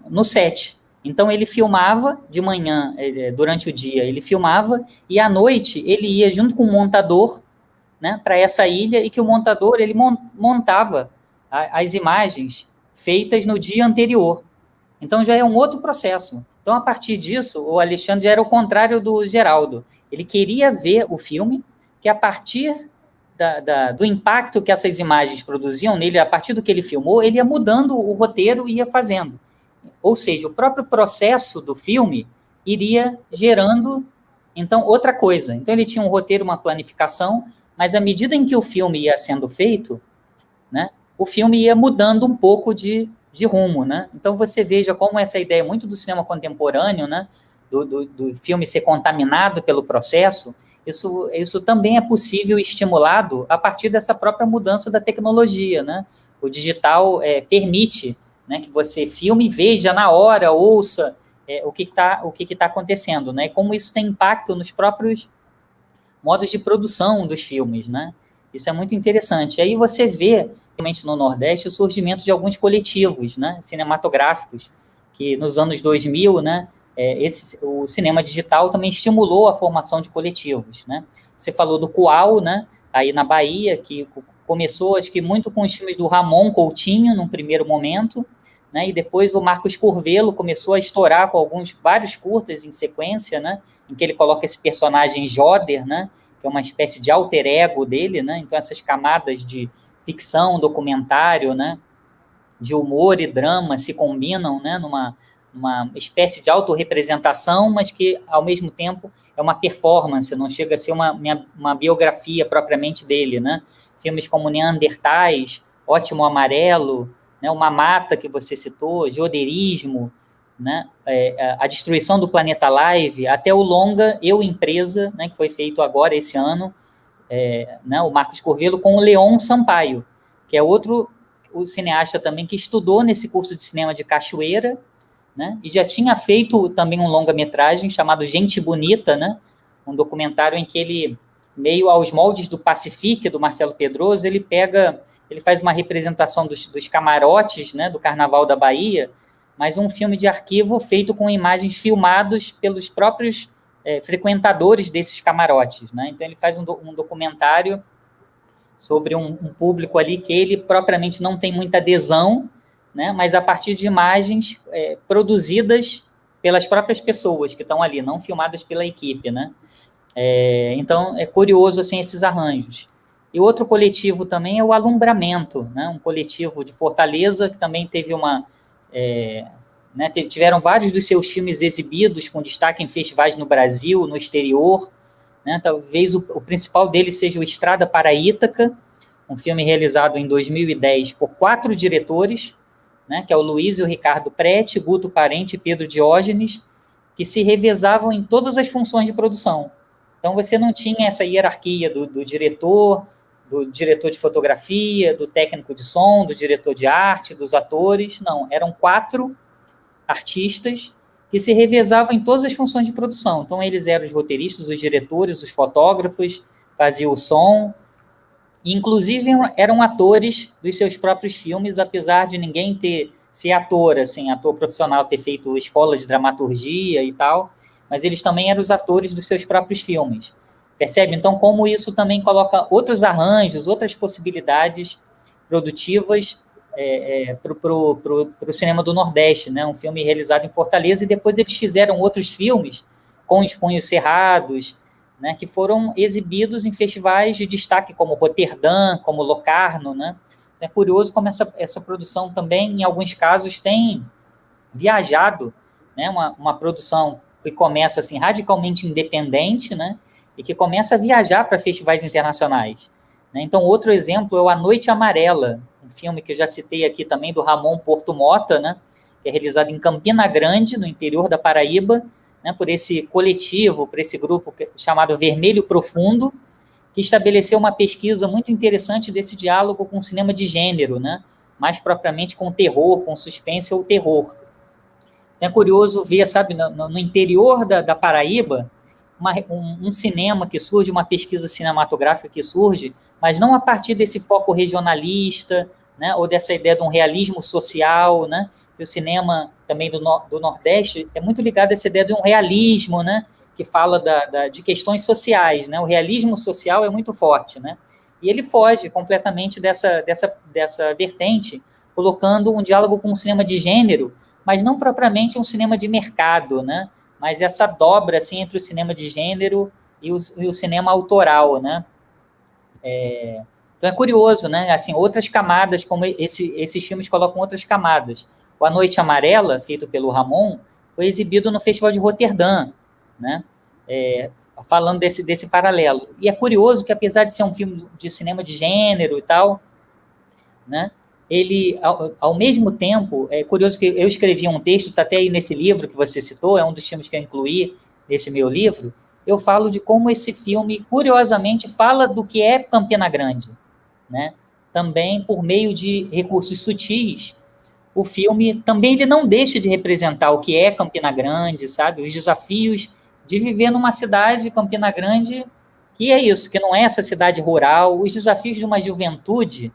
no set. Então, ele filmava de manhã, durante o dia, ele filmava, e à noite ele ia junto com o montador, né, para essa ilha, e que o montador ele montava as imagens feitas no dia anterior. Então, já é um outro processo. Então, a partir disso, o Alexandre já era o contrário do Geraldo. Ele queria ver o filme, que a partir do impacto que essas imagens produziam nele, a partir do que ele filmou, ele ia mudando o roteiro e ia fazendo. Ou seja, o próprio processo do filme iria gerando, então, outra coisa. Então, ele tinha um roteiro, uma planificação, mas à medida em que o filme ia sendo feito, né, o filme ia mudando um pouco de rumo, né? Então, você veja como essa ideia muito do cinema contemporâneo, né, do filme ser contaminado pelo processo, isso também é possível e estimulado a partir dessa própria mudança da tecnologia, né? O digital permite, né, que você filme e veja na hora, ouça o que está acontecendo, né? E como isso tem impacto nos próprios modos de produção dos filmes, né? Isso é muito interessante. E aí você vê, realmente no Nordeste, o surgimento de alguns coletivos, né, cinematográficos, que nos anos 2000, né, o cinema digital também estimulou a formação de coletivos, né? Você falou do Qual, né, aí na Bahia, que começou, acho que muito com os filmes do Ramon Coutinho, num primeiro momento, né, e depois o Marcos Curvelo começou a estourar com vários curtas em sequência, né, em que ele coloca esse personagem Joder, né, que é uma espécie de alter ego dele, né, então essas camadas de ficção, documentário, né, de humor e drama se combinam, né, numa espécie de autorrepresentação, mas que, ao mesmo tempo, é uma performance, não chega a ser uma biografia propriamente dele, né? Filmes como Neandertais, Ótimo Amarelo, né, Uma Mata, que você citou, Joderismo, né, a Destruição do Planeta Live, até o longa Eu, Empresa, né, que foi feito agora, esse ano, né, o Marcos Curvelo, com o Leon Sampaio, que é outro o cineasta também que estudou nesse curso de cinema de Cachoeira, né, e já tinha feito também um longa-metragem chamado Gente Bonita, né, um documentário em que ele, meio aos moldes do Pacific, do Marcelo Pedroso, ele faz uma representação dos camarotes, né, do Carnaval da Bahia, mas um filme de arquivo feito com imagens filmadas pelos próprios frequentadores desses camarotes, né? Então ele faz um documentário sobre um público ali que ele propriamente não tem muita adesão, né, mas a partir de imagens produzidas pelas próprias pessoas que estão ali, não filmadas pela equipe, né? Então, é curioso, assim, esses arranjos. E outro coletivo também é o Alumbramento, né? Um coletivo de Fortaleza que também teve tiveram vários dos seus filmes exibidos com destaque em festivais no Brasil, no exterior, né? Talvez o principal deles seja o Estrada para Ítaca, um filme realizado em 2010 por 4 diretores, né? Que é o Luiz e o Ricardo Prete, Guto Parente e Pedro Diógenes, que se revezavam em todas as funções de produção. Então, você não tinha essa hierarquia do diretor de fotografia, do técnico de som, do diretor de arte, dos atores. Não, eram 4 artistas que se revezavam em todas as funções de produção. Então, eles eram os roteiristas, os diretores, os fotógrafos, faziam o som. Inclusive, eram atores dos seus próprios filmes, apesar de ninguém ser ator, assim, ator profissional, ter feito escola de dramaturgia e tal, mas eles também eram os atores dos seus próprios filmes. Percebe? Então, como isso também coloca outros arranjos, outras possibilidades produtivas para o cinema do Nordeste, né? Um filme realizado em Fortaleza, e depois eles fizeram outros filmes com os punhos cerrados, né, que foram exibidos em festivais de destaque como Roterdã, como Locarno, né? É curioso como essa produção também, em alguns casos, tem viajado, né? Uma produção que começa assim radicalmente independente, né? E que começa a viajar para festivais internacionais, né? Então, outro exemplo é o A Noite Amarela, um filme que eu já citei aqui também, do Ramon Porto Mota, né? Que é realizado em Campina Grande, no interior da Paraíba, né, por esse coletivo, por esse grupo chamado Vermelho Profundo, que estabeleceu uma pesquisa muito interessante desse diálogo com o cinema de gênero, né, mais propriamente com terror, com suspense ou terror. É curioso ver, sabe, no interior da Paraíba, um cinema que surge, uma pesquisa cinematográfica que surge, mas não a partir desse foco regionalista, né, ou dessa ideia de um realismo social, né, que o cinema também do Nordeste é muito ligado a essa ideia de um realismo, né, que fala de questões sociais, né, o realismo social é muito forte, né, e ele foge completamente dessa vertente, colocando um diálogo com o cinema de gênero, mas não propriamente um cinema de mercado, né, mas essa dobra assim, entre o cinema de gênero e o cinema autoral, né? Então é curioso, né? Assim, outras camadas, como esses filmes colocam outras camadas. O A Noite Amarela, feito pelo Ramon, foi exibido no Festival de Roterdã, né? Falando desse paralelo. E é curioso que, apesar de ser um filme de cinema de gênero e tal, né? Ele, ao mesmo tempo, é curioso que eu escrevi um texto, está até aí nesse livro que você citou, é um dos filmes que eu incluí nesse meu livro, eu falo de como esse filme, curiosamente, fala do que é Campina Grande, né? Também por meio de recursos sutis, o filme também ele não deixa de representar o que é Campina Grande, sabe? Os desafios de viver numa cidade, Campina Grande, que é isso, que não é essa cidade rural, os desafios de uma juventude,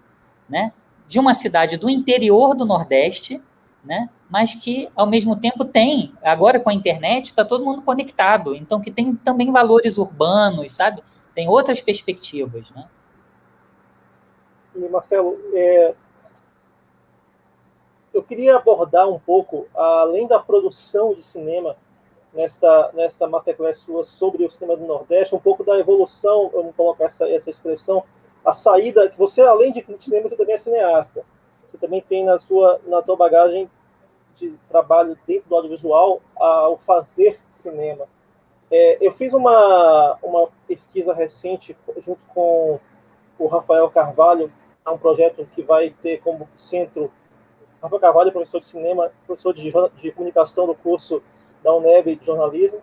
né? De uma cidade do interior do Nordeste, né? Mas que, ao mesmo tempo, tem, agora com a internet, está todo mundo conectado, então que tem também valores urbanos, sabe? Tem outras perspectivas, né? E, Marcelo, eu queria abordar um pouco, além da produção de cinema, nesta masterclass sua sobre o cinema do Nordeste, um pouco da evolução, vamos colocar essa expressão, a saída, que você, além de cinema, você também é cineasta. Você também tem na tua bagagem de trabalho dentro do audiovisual o fazer cinema. Eu fiz uma pesquisa recente junto com o Rafael Carvalho, um projeto que vai ter como centro Rafael Carvalho, professor de cinema, professor de comunicação do curso da UNEB de jornalismo,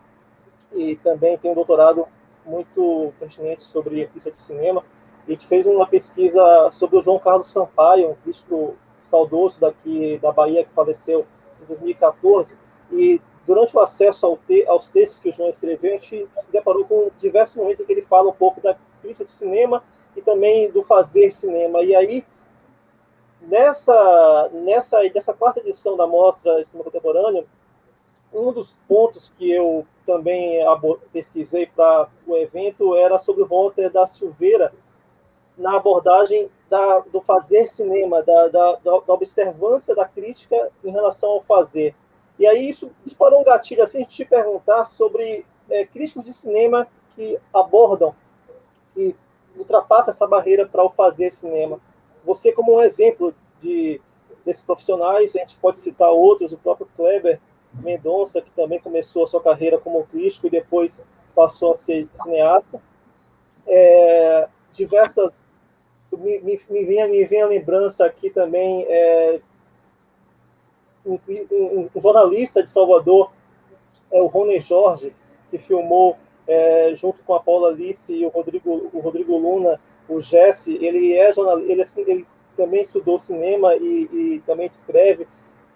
e também tem um doutorado muito pertinente sobre crítica de cinema. E a gente fez uma pesquisa sobre o João Carlos Sampaio, um crítico saudoso daqui da Bahia, que faleceu em 2014, e durante o acesso aos textos que o João escreveu, a gente se deparou com diversos momentos em que ele fala um pouco da crítica de cinema e também do fazer cinema. E aí, nessa quarta edição da Mostra de Cinema Contemporâneo, um dos pontos que eu também pesquisei para o evento era sobre o Walter da Silveira, na abordagem do fazer cinema, da observância da crítica em relação ao fazer. E aí isso disparou um gatilho, assim, a gente te perguntar sobre críticos de cinema que abordam, que ultrapassam essa barreira para o fazer cinema. Você, como um exemplo desses profissionais, a gente pode citar outros, o próprio Kleber Mendonça, que também começou a sua carreira como crítico e depois passou a ser cineasta. Diversas... Me vem a lembrança aqui também, um jornalista de Salvador, o Rony Jorge, que filmou junto com a Paula Alice e o Rodrigo Luna, o Jesse. Ele é jornalista, ele também estudou cinema e também escreve,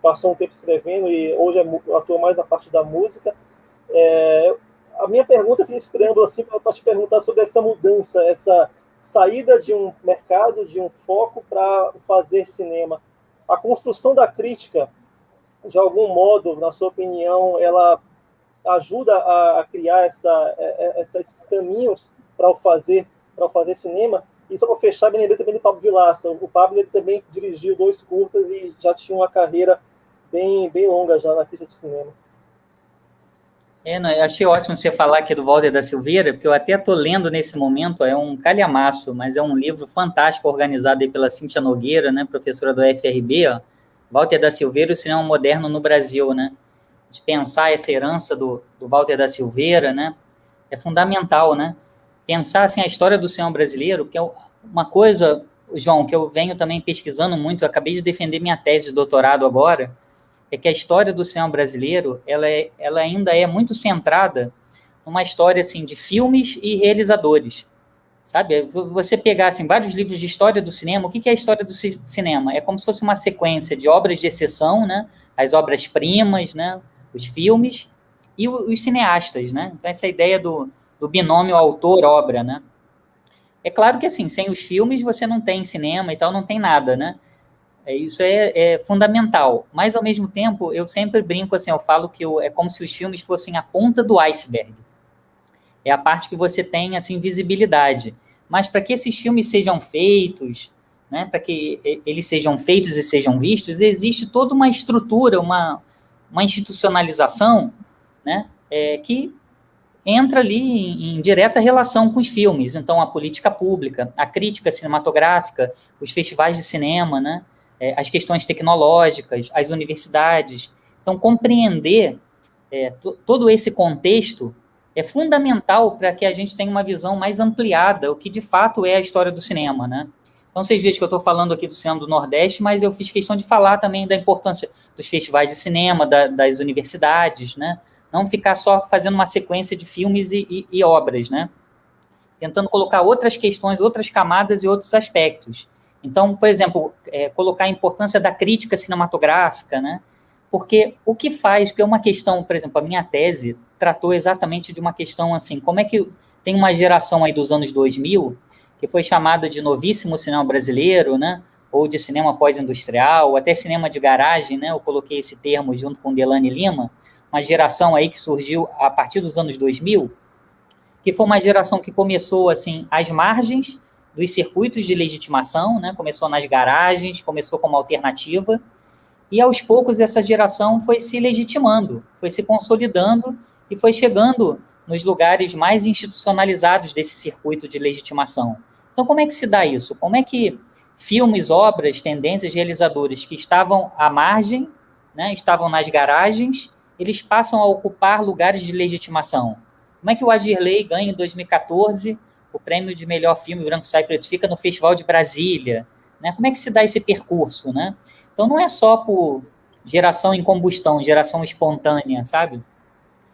passou um tempo escrevendo e hoje atua mais na parte da música. A minha pergunta, eu fiz preâmbulo assim, para te perguntar sobre essa mudança, essa saída de um mercado, de um foco para fazer cinema. A construção da crítica, de algum modo, na sua opinião, ela ajuda a criar esses caminhos para o fazer cinema? E só para fechar, me lembrei também do Pablo Vilaça. O Pablo, ele também dirigiu 2 curtas e já tinha uma carreira bem longa já na crítica de cinema. Eu achei ótimo você falar aqui do Walter da Silveira, porque eu até estou lendo nesse momento, é um calhamaço, mas é um livro fantástico, organizado aí pela Cíntia Nogueira, né, professora do UFRB, ó, Walter da Silveira e o cinema moderno no Brasil, né? De pensar essa herança do Walter da Silveira, né? É fundamental, né? Pensar, assim, a história do cinema brasileiro, que é uma coisa, João, que eu venho também pesquisando muito, eu acabei de defender minha tese de doutorado agora, é que a história do cinema brasileiro, ela ainda é muito centrada numa história, assim, de filmes e realizadores, sabe? Você pegar, assim, vários livros de história do cinema, o que é a história do cinema? É como se fosse uma sequência de obras de exceção, né? As obras-primas, né? Os filmes e os cineastas, né? Então, essa ideia do binômio autor-obra, né? É claro que, assim, sem os filmes você não tem cinema e tal, não tem nada, né? Isso é fundamental, mas ao mesmo tempo eu sempre brinco assim, eu falo que é como se os filmes fossem a ponta do iceberg, é a parte que você tem assim visibilidade, mas para que esses filmes sejam feitos, né, para que eles sejam feitos e sejam vistos, existe toda uma estrutura, uma institucionalização, né, que entra ali em direta relação com os filmes. Então a política pública, a crítica cinematográfica, os festivais de cinema, né, as questões tecnológicas, as universidades. Então, compreender todo esse contexto é fundamental para que a gente tenha uma visão mais ampliada, o que de fato é a história do cinema, né? Então, vocês veem que eu estou falando aqui do cinema do Nordeste, mas eu fiz questão de falar também da importância dos festivais de cinema, das universidades, né? Não ficar só fazendo uma sequência de filmes e obras, né? Tentando colocar outras questões, outras camadas e outros aspectos. Então, por exemplo, colocar a importância da crítica cinematográfica, né? Porque o que faz, porque é uma questão, por exemplo, a minha tese tratou exatamente de uma questão assim, como é que tem uma geração aí dos anos 2000, que foi chamada de novíssimo cinema brasileiro, né? Ou de cinema pós-industrial, ou até cinema de garagem, né? Eu coloquei esse termo junto com Delane Lima, uma geração aí que surgiu a partir dos anos 2000, que foi uma geração que começou, assim, às margens dos circuitos de legitimação, né? Começou nas garagens, começou como alternativa, e aos poucos essa geração foi se legitimando, foi se consolidando e foi chegando nos lugares mais institucionalizados desse circuito de legitimação. Então, como é que se dá isso? Como é que filmes, obras, tendências, realizadores que estavam à margem, né, estavam nas garagens, eles passam a ocupar lugares de legitimação? Como é que o Adirley ganha em 2014 o prêmio de melhor filme Branco Sai Preto Fica no Festival de Brasília? Né? Como é que se dá esse percurso, né? Então, não é só por geração em combustão, geração espontânea, sabe?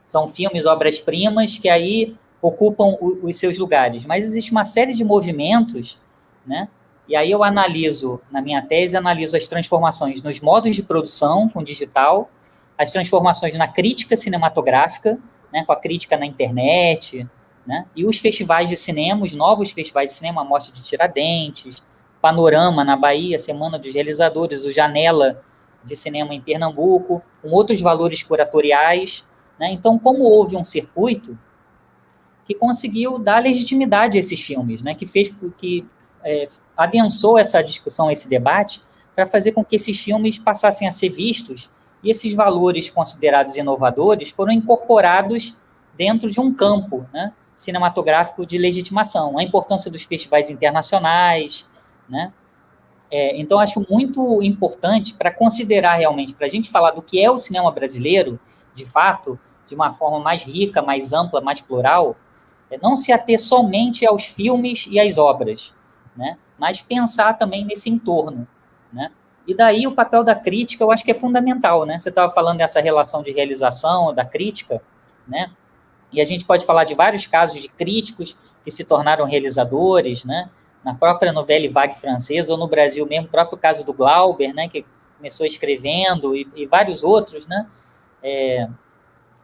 São filmes, obras-primas, que aí ocupam os seus lugares. Mas existe uma série de movimentos, né? E aí eu analiso, na minha tese, analiso as transformações nos modos de produção com digital, as transformações na crítica cinematográfica, né, com a crítica na internet, né, e os festivais de cinema, os novos festivais de cinema, a Mostra de Tiradentes, Panorama na Bahia, Semana dos Realizadores, o Janela de Cinema em Pernambuco, com outros valores curatoriais, né? Então, como houve um circuito que conseguiu dar legitimidade a esses filmes, né? Que adensou essa discussão, esse debate, para fazer com que esses filmes passassem a ser vistos, e esses valores considerados inovadores foram incorporados dentro de um campo, né, cinematográfico de legitimação, a importância dos festivais internacionais, né? Então, acho muito importante para considerar realmente, para a gente falar do que é o cinema brasileiro, de fato, de uma forma mais rica, mais ampla, mais plural, não se ater somente aos filmes e às obras, né? Mas pensar também nesse entorno, né? E daí o papel da crítica eu acho que é fundamental, né? Você estava falando dessa relação de realização, da crítica, né? E a gente pode falar de vários casos de críticos que se tornaram realizadores, né? Na própria Nouvelle Vague francesa, ou no Brasil mesmo, o próprio caso do Glauber, né? Que começou escrevendo, e vários outros, né?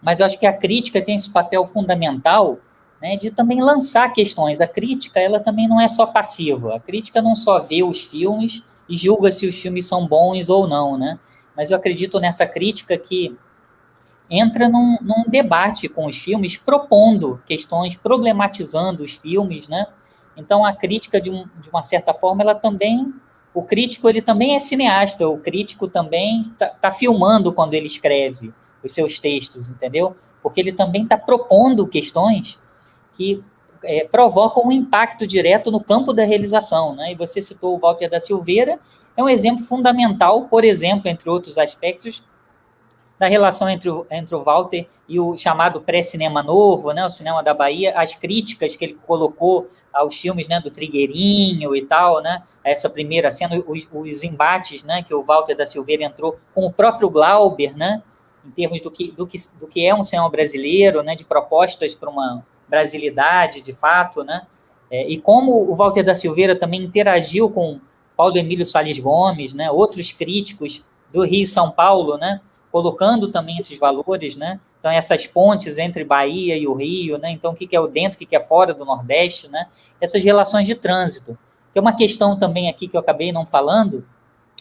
Mas eu acho que a crítica tem esse papel fundamental, né, de também lançar questões. A crítica, ela também não é só passiva. A crítica não só vê os filmes e julga se os filmes são bons ou não, né? Mas eu acredito nessa crítica que entra num debate com os filmes, propondo questões, problematizando os filmes, né? Então, a crítica, de uma certa forma, ela também... O crítico, ele também é cineasta, o crítico também tá filmando quando ele escreve os seus textos, entendeu? Porque ele também está propondo questões que provocam um impacto direto no campo da realização, né? E você citou o Walter da Silveira, é um exemplo fundamental, por exemplo, entre outros aspectos, da relação entre o Walter e o chamado pré-cinema novo, né, o cinema da Bahia, as críticas que ele colocou aos filmes, né, do Trigueirinho e tal, né, essa primeira cena, os embates, né, que o Walter da Silveira entrou com o próprio Glauber, né, em termos do que é um cinema brasileiro, né, de propostas para uma brasilidade, de fato, né, e como o Walter da Silveira também interagiu com Paulo Emílio Salles Gomes, né, outros críticos do Rio e São Paulo, né, colocando também esses valores, né? Então, essas pontes entre Bahia e o Rio, né? Então, o que é o dentro, o que é fora do Nordeste, né? Essas relações de trânsito. Tem uma questão também aqui que eu acabei não falando,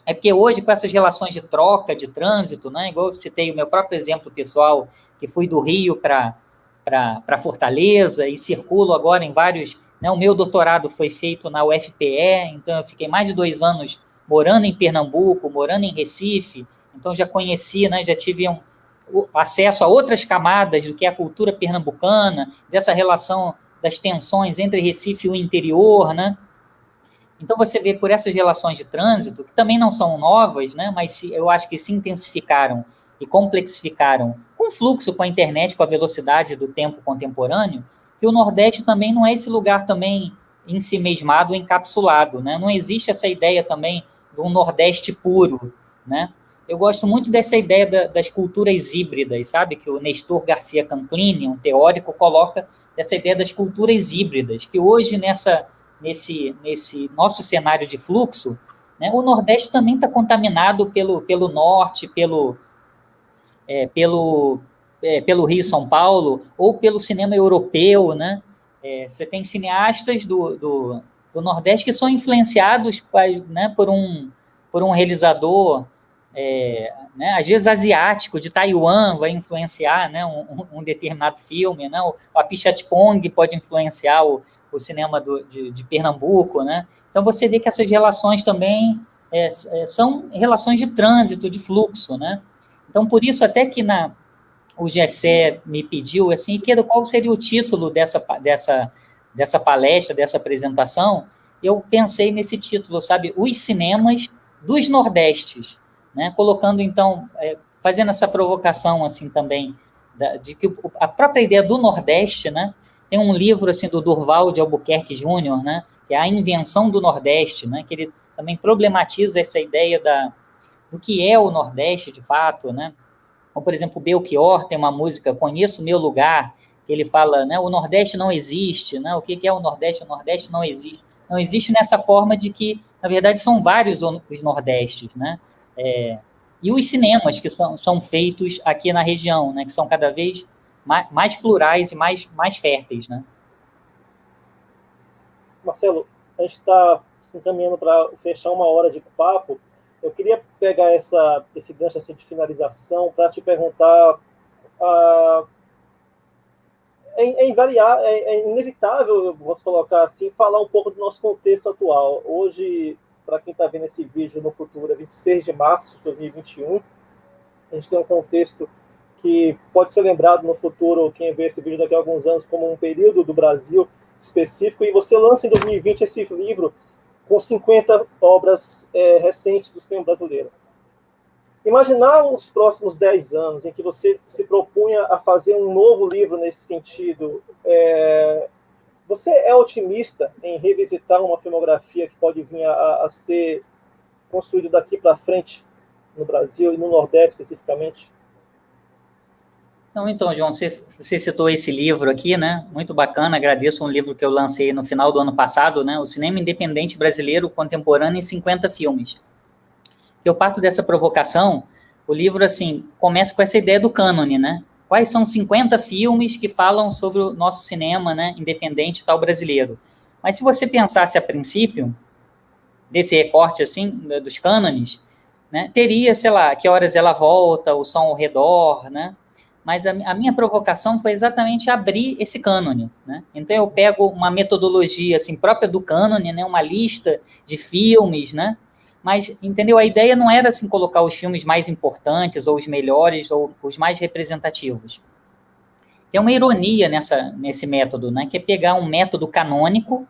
é porque hoje, com essas relações de troca, de trânsito, né? Igual eu citei o meu próprio exemplo pessoal, que fui do Rio para Fortaleza e circulo agora em vários... Né? O meu doutorado foi feito na UFPE, então eu fiquei mais de 2 anos morando em Pernambuco, morando em Recife, então já conheci, né, já tive acesso a outras camadas do que é a cultura pernambucana, dessa relação das tensões entre Recife e o interior, né? Então você vê por essas relações de trânsito, que também não são novas, né, mas eu acho que se intensificaram e complexificaram com o fluxo, com a internet, com a velocidade do tempo contemporâneo, que o Nordeste também não é esse lugar também ensimesmado, encapsulado, né? Não existe essa ideia também do Nordeste puro, né? Eu gosto muito dessa ideia das culturas híbridas, sabe? Que o Nestor Garcia Canclini, um teórico, coloca essa ideia das culturas híbridas, que hoje nesse nosso cenário de fluxo, né, o Nordeste também está contaminado pelo Norte, pelo Rio São Paulo, ou pelo cinema europeu, né? Você tem cineastas do Nordeste que são influenciados, né, por um realizador, né, às vezes asiático, de Taiwan, vai influenciar, né, um determinado filme, né? O Apichatpong pode influenciar o cinema de Pernambuco, né? Então você vê que essas relações também são relações de trânsito, de fluxo, né? Então, por isso, até que o Gessé me pediu, assim, qual seria o título dessa palestra, dessa apresentação, eu pensei nesse título, sabe? Os cinemas dos Nordestes, né? Colocando, então, fazendo essa provocação, assim, também, de que a própria ideia do Nordeste, né? Tem um livro, assim, do Durval de Albuquerque Júnior, né? Que é A Invenção do Nordeste, né? Que ele também problematiza essa ideia do que é o Nordeste, de fato, né? Como, por exemplo, o Belchior tem uma música, Conheço o Meu Lugar, que ele fala, né, o Nordeste não existe, né? O que é o Nordeste? O Nordeste não existe. Não existe nessa forma de que, na verdade, são vários os Nordestes, né? E os cinemas que são feitos aqui na região, né? Que são cada vez mais plurais e mais férteis, né? Marcelo, a gente está se encaminhando para fechar 1 hora de papo. Eu queria pegar esse gancho assim, de finalização para te perguntar é inevitável, eu posso colocar assim, falar um pouco do nosso contexto atual. Hoje, para quem está vendo esse vídeo no futuro, é 26 de março de 2021, a gente tem um contexto que pode ser lembrado no futuro, quem vê esse vídeo daqui a alguns anos, como um período do Brasil específico, e você lança em 2020 esse livro com 50 obras recentes do cinema brasileiro. Imaginar os próximos 10 anos em que você se propunha a fazer um novo livro nesse sentido, você é otimista em revisitar uma filmografia que pode vir a ser construída daqui para frente no Brasil e no Nordeste especificamente? Então, João, você citou esse livro aqui, né? Muito bacana, agradeço, um livro que eu lancei no final do ano passado, né? O Cinema Independente Brasileiro Contemporâneo em 50 Filmes. Eu parto dessa provocação, o livro, assim, começa com essa ideia do cânone, né? Quais são 50 filmes que falam sobre o nosso cinema, né, independente e tal brasileiro? Mas se você pensasse a princípio, desse recorte, assim, dos cânones, né, teria, sei lá, Que Horas Ela Volta, O Som ao Redor, né? Mas a minha provocação foi exatamente abrir esse cânone, né? Então eu pego uma metodologia, assim, própria do cânone, né, uma lista de filmes, né? Mas, entendeu? A ideia não era, assim, colocar os filmes mais importantes, ou os melhores, ou os mais representativos. Tem uma ironia nesse método, né? Que é pegar um método canônico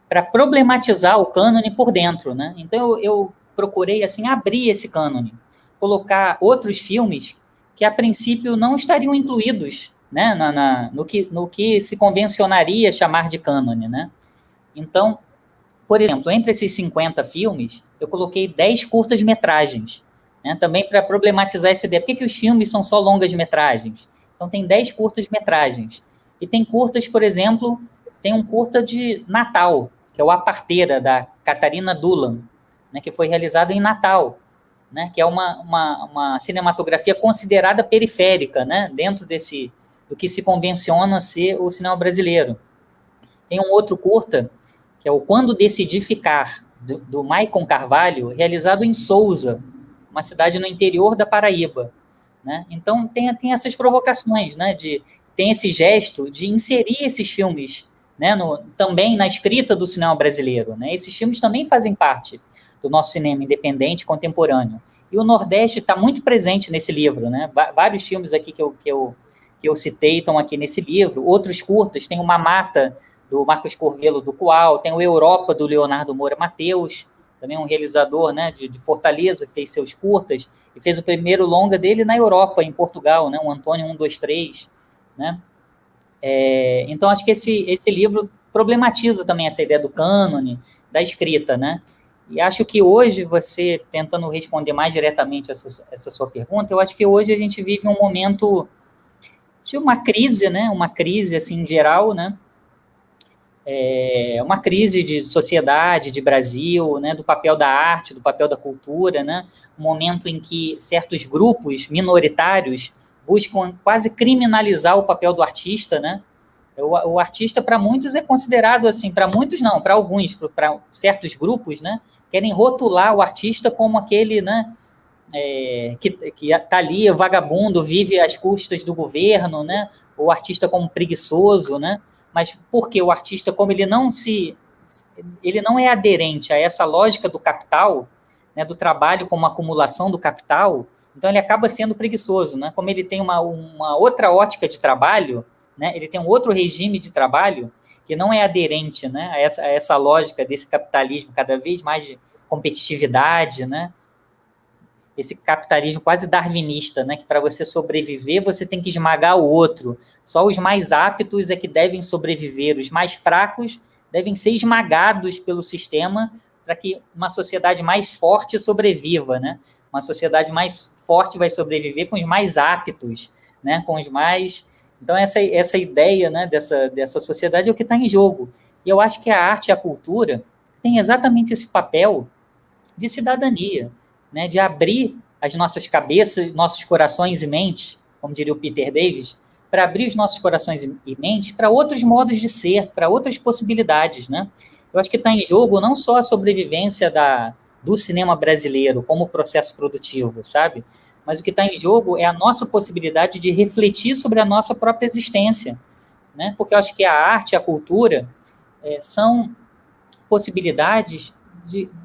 para problematizar o cânone por dentro, né? Então, eu procurei, assim, abrir esse cânone, colocar outros filmes que, a princípio, não estariam incluídos, né? No que se convencionaria chamar de cânone, né? Então, por exemplo, entre esses 50 filmes, eu coloquei 10 curtas-metragens, né, também para problematizar essa ideia. Por que os filmes são só longas-metragens? Então, tem 10 curtas-metragens. E tem curtas, por exemplo, tem um curta de Natal, que é o A Parteira, da Catarina Dulan, né, que foi realizado em Natal, né, que é uma cinematografia considerada periférica, né, dentro do que se convenciona ser o cinema brasileiro. Tem um outro curta, que é o Quando Decidi Ficar, do Maicon Carvalho, realizado em Sousa, uma cidade no interior da Paraíba, né? Então, tem essas provocações, né? Tem esse gesto de inserir esses filmes, né? Também na escrita do cinema brasileiro, né? Esses filmes também fazem parte do nosso cinema independente contemporâneo. E o Nordeste está muito presente nesse livro, né? Vários filmes aqui que eu citei estão aqui nesse livro. Outros curtas, tem Uma Mata, do Marcos Corvelo, do Coal, tem o Europa, do Leonardo Moura Mateus, também um realizador, né, de Fortaleza, fez seus curtas, e fez o primeiro longa dele na Europa, em Portugal, né, o Antônio 123, né? Então, acho que esse livro problematiza também essa ideia do cânone, da escrita, né? E acho que hoje, você, tentando responder mais diretamente essa sua pergunta, eu acho que hoje a gente vive um momento de uma crise, né, uma crise, assim, em geral, né? Uma crise de sociedade, de Brasil, né, do papel da arte, do papel da cultura, né, um momento em que certos grupos minoritários buscam quase criminalizar o papel do artista, né? O artista, para muitos, é considerado assim, para muitos não, para alguns, para certos grupos, né, querem rotular o artista como aquele, né, que está ali, o vagabundo, vive às custas do governo, né, o artista como preguiçoso, né? Mas porque o artista, como ele não é aderente a essa lógica do capital, né, do trabalho como acumulação do capital, então ele acaba sendo preguiçoso, né? Como ele tem uma outra ótica de trabalho, né, ele tem um outro regime de trabalho que não é aderente, né, a essa lógica desse capitalismo cada vez mais de competitividade, né? Esse capitalismo quase darwinista, né, que para você sobreviver, você tem que esmagar o outro. Só os mais aptos é que devem sobreviver, os mais fracos devem ser esmagados pelo sistema para que uma sociedade mais forte sobreviva, né? Uma sociedade mais forte vai sobreviver com os mais aptos, né, com os mais... Então, essa ideia, né, dessa sociedade é o que está em jogo. E eu acho que a arte e a cultura têm exatamente esse papel de cidadania, né, de abrir as nossas cabeças, nossos corações e mentes, como diria o Peter Davis, para abrir os nossos corações e mentes para outros modos de ser, para outras possibilidades, né? Eu acho que está em jogo não só a sobrevivência do cinema brasileiro como processo produtivo, sabe? Mas o que está em jogo é a nossa possibilidade de refletir sobre a nossa própria existência, né? Porque eu acho que a arte e a cultura são possibilidades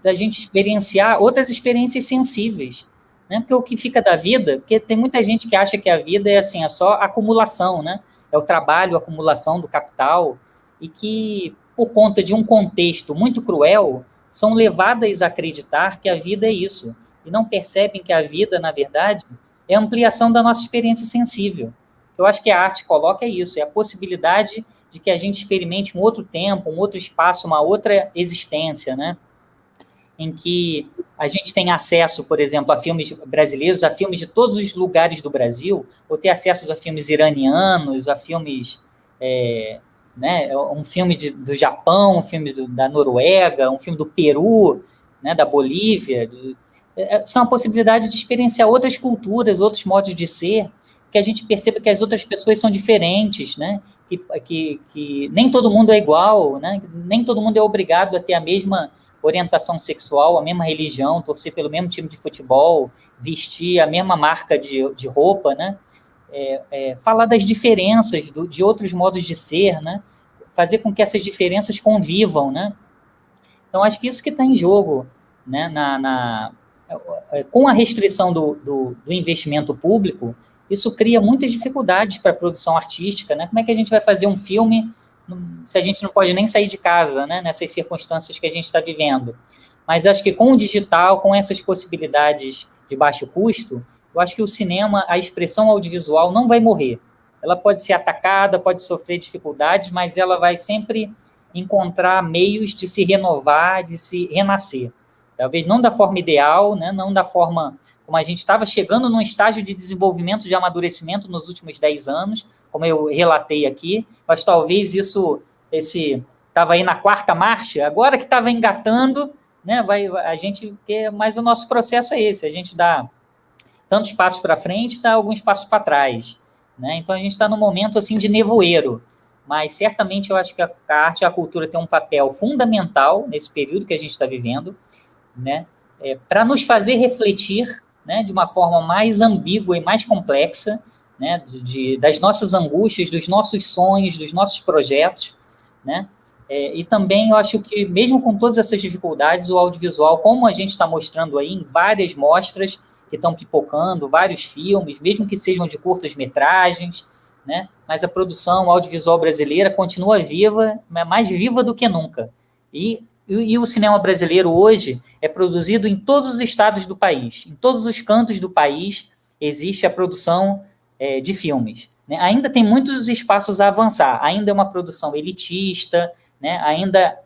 da gente experienciar outras experiências sensíveis, né? Porque o que fica da vida, porque tem muita gente que acha que a vida é assim, é só acumulação, né? É o trabalho, a acumulação do capital, e que, por conta de um contexto muito cruel, são levadas a acreditar que a vida é isso, e não percebem que a vida, na verdade, é a ampliação da nossa experiência sensível. Eu acho que a arte coloca isso, é a possibilidade de que a gente experimente um outro tempo, um outro espaço, uma outra existência, né? Em que a gente tem acesso, por exemplo, a filmes brasileiros, a filmes de todos os lugares do Brasil, ou ter acesso a filmes iranianos, a filmes, né, um filme do Japão, um filme da Noruega, um filme do Peru, né, da Bolívia, são a possibilidade de experienciar outras culturas, outros modos de ser, que a gente perceba que as outras pessoas são diferentes, né, que nem todo mundo é igual, né, nem todo mundo é obrigado a ter a mesma orientação sexual, a mesma religião, torcer pelo mesmo time de futebol, vestir a mesma marca de roupa, né? Falar das diferenças, de outros modos de ser, né? Fazer com que essas diferenças convivam, né? Então, acho que isso que está em jogo, né? Com a restrição do investimento público, isso cria muitas dificuldades para a produção artística, né? Como é que a gente vai fazer um filme se a gente não pode nem sair de casa, né, nessas circunstâncias que a gente está vivendo? Mas acho que com o digital, com essas possibilidades de baixo custo, eu acho que o cinema, a expressão audiovisual não vai morrer. Ela pode ser atacada, pode sofrer dificuldades, mas ela vai sempre encontrar meios de se renovar, de se renascer. Talvez não da forma ideal, né, não da forma como a gente estava chegando num estágio de desenvolvimento, de amadurecimento nos últimos 10 anos, como eu relatei aqui, mas talvez estava aí na 4ª marcha, agora que estava engatando, né, a gente, mas o nosso processo é esse, a gente dá tantos passos para frente, dá alguns passos para trás, né? Então a gente está num momento assim de nevoeiro, mas certamente eu acho que a arte e a cultura têm um papel fundamental nesse período que a gente está vivendo, né, para nos fazer refletir, né, de uma forma mais ambígua e mais complexa, né, das nossas angústias, dos nossos sonhos, dos nossos projetos, né, e também eu acho que, mesmo com todas essas dificuldades, o audiovisual, como a gente está mostrando aí em várias mostras que estão pipocando, vários filmes, mesmo que sejam de curtas metragens, né, mas a produção audiovisual brasileira continua viva, mais viva do que nunca. E o cinema brasileiro hoje é produzido em todos os estados do país, em todos os cantos do país existe a produção de filmes, né? Ainda tem muitos espaços a avançar, ainda é uma produção elitista, né? Ainda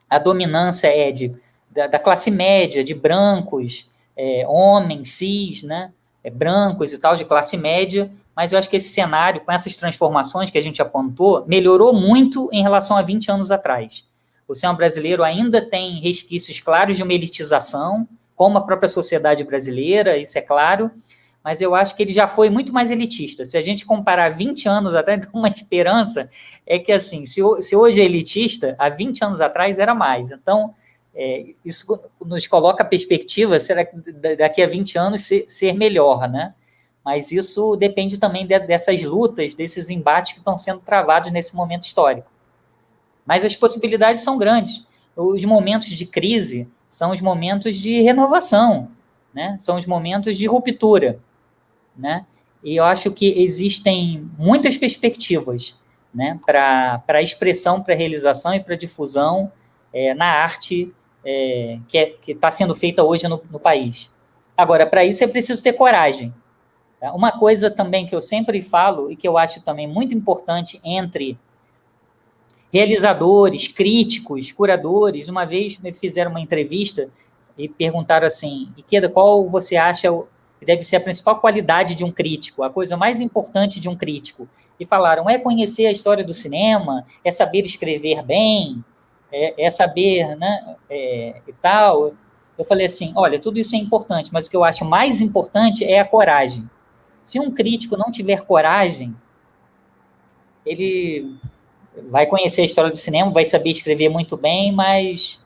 a dominância é da classe média, de brancos, homens, cis, né? Brancos e tal, de classe média, mas eu acho que esse cenário, com essas transformações que a gente apontou, melhorou muito em relação a 20 anos atrás. O cinema brasileiro ainda tem resquícios claros de uma elitização, como a própria sociedade brasileira, isso é claro, mas eu acho que ele já foi muito mais elitista. Se a gente comparar 20 anos atrás, uma esperança é que, assim, se hoje é elitista, há 20 anos atrás era mais. Então, isso nos coloca a perspectiva, será que daqui a 20 anos ser melhor, né? Mas isso depende também dessas lutas, desses embates que estão sendo travados nesse momento histórico. Mas as possibilidades são grandes. Os momentos de crise são os momentos de renovação, né? São os momentos de ruptura, né? E eu acho que existem muitas perspectivas, né, para a expressão, para a realização e para a difusão na arte que está sendo feita hoje no país. Agora, para isso é preciso ter coragem. Tá? Uma coisa também que eu sempre falo e que eu acho também muito importante entre realizadores, críticos, curadores, uma vez me fizeram uma entrevista e perguntaram assim, Ikeda, qual você acha que deve ser a principal qualidade de um crítico, a coisa mais importante de um crítico? E falaram, é conhecer a história do cinema, é saber escrever bem, é saber, né, e tal. Eu falei assim, olha, tudo isso é importante, mas o que eu acho mais importante é a coragem. Se um crítico não tiver coragem, ele vai conhecer a história do cinema, vai saber escrever muito bem, mas,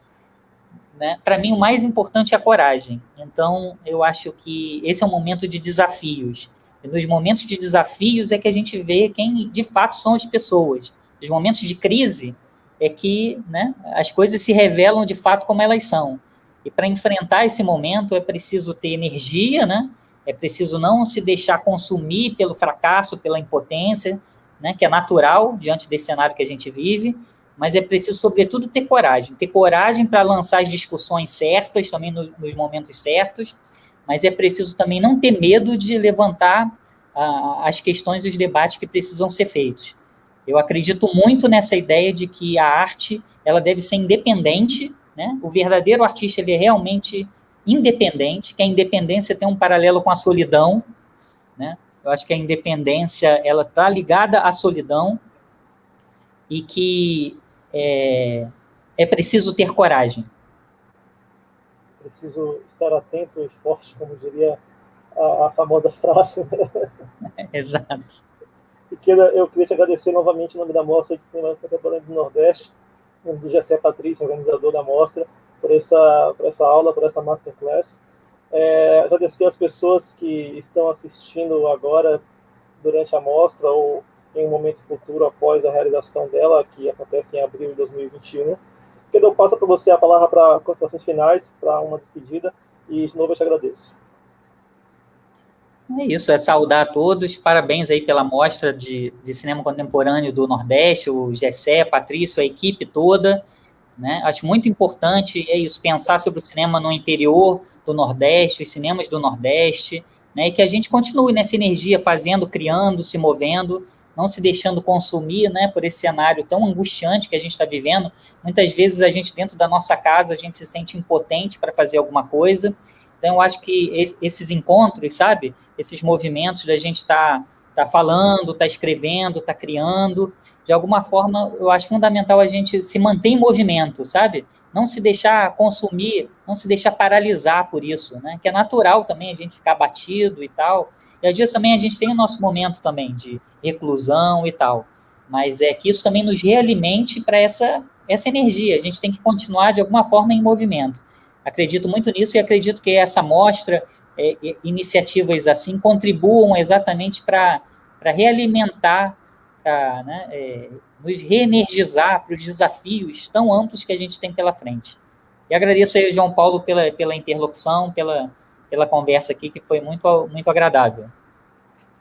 né, para mim o mais importante é a coragem. Então, eu acho que esse é um momento de desafios. E nos momentos de desafios é que a gente vê quem de fato são as pessoas. Os momentos de crise é que, né, as coisas se revelam de fato como elas são. E para enfrentar esse momento é preciso ter energia, né? É preciso não se deixar consumir pelo fracasso, pela impotência, né, que é natural diante desse cenário que a gente vive, mas é preciso, sobretudo, ter coragem para lançar as discussões certas, também nos momentos certos, mas é preciso também não ter medo de levantar as questões e os debates que precisam ser feitos. Eu acredito muito nessa ideia de que a arte ela deve ser independente, né? O verdadeiro artista ele é realmente independente, que a independência tem um paralelo com a solidão, né? Eu acho que a independência ela está ligada à solidão e que é preciso ter coragem. Preciso estar atento e forte, como diria a famosa frase. Exato. E eu queria te agradecer novamente em nome da Mostra de Cinema Contemporâneo do Nordeste, do Gessé Patrício, organizador da Mostra, por essa aula, por essa masterclass. Agradecer às pessoas que estão assistindo agora durante a mostra ou em um momento futuro após a realização dela, que acontece em abril de 2021. Eu passo para você a palavra para considerações finais, para uma despedida, e de novo eu te agradeço. É isso, é saudar a todos, parabéns aí pela mostra de cinema contemporâneo do Nordeste, o Gessé, Patrício, a equipe toda, né? Acho muito importante isso, pensar sobre o cinema no interior do Nordeste, os cinemas do Nordeste, né? E que a gente continue nessa energia, fazendo, criando, se movendo, não se deixando consumir, né, por esse cenário tão angustiante que a gente está vivendo. Muitas vezes a gente, dentro da nossa casa, a gente se sente impotente para fazer alguma coisa. Então, eu acho que esses encontros, sabe, esses movimentos da gente tá falando, tá escrevendo, tá criando, de alguma forma, eu acho fundamental a gente se manter em movimento, sabe? Não se deixar consumir, não se deixar paralisar por isso, né? Que é natural também a gente ficar batido e tal. E às vezes também a gente tem o nosso momento também de reclusão e tal. Mas é que isso também nos realimente para essa energia. A gente tem que continuar, de alguma forma, em movimento. Acredito muito nisso e acredito que essa mostra, iniciativas assim, contribuam exatamente para realimentar, né, nos reenergizar para os desafios tão amplos que a gente tem pela frente. E agradeço aí, João Paulo, pela interlocução, pela conversa aqui, que foi muito, muito agradável.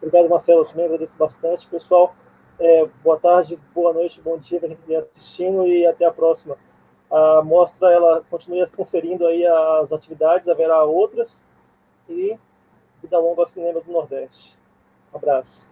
Obrigado, Marcelo. Eu também agradeço bastante. Pessoal, boa tarde, boa noite, bom dia para quem estiver assistindo e até a próxima. A mostra ela continua conferindo aí as atividades, haverá outras, e vida longa ao cinema do Nordeste. Um abraço.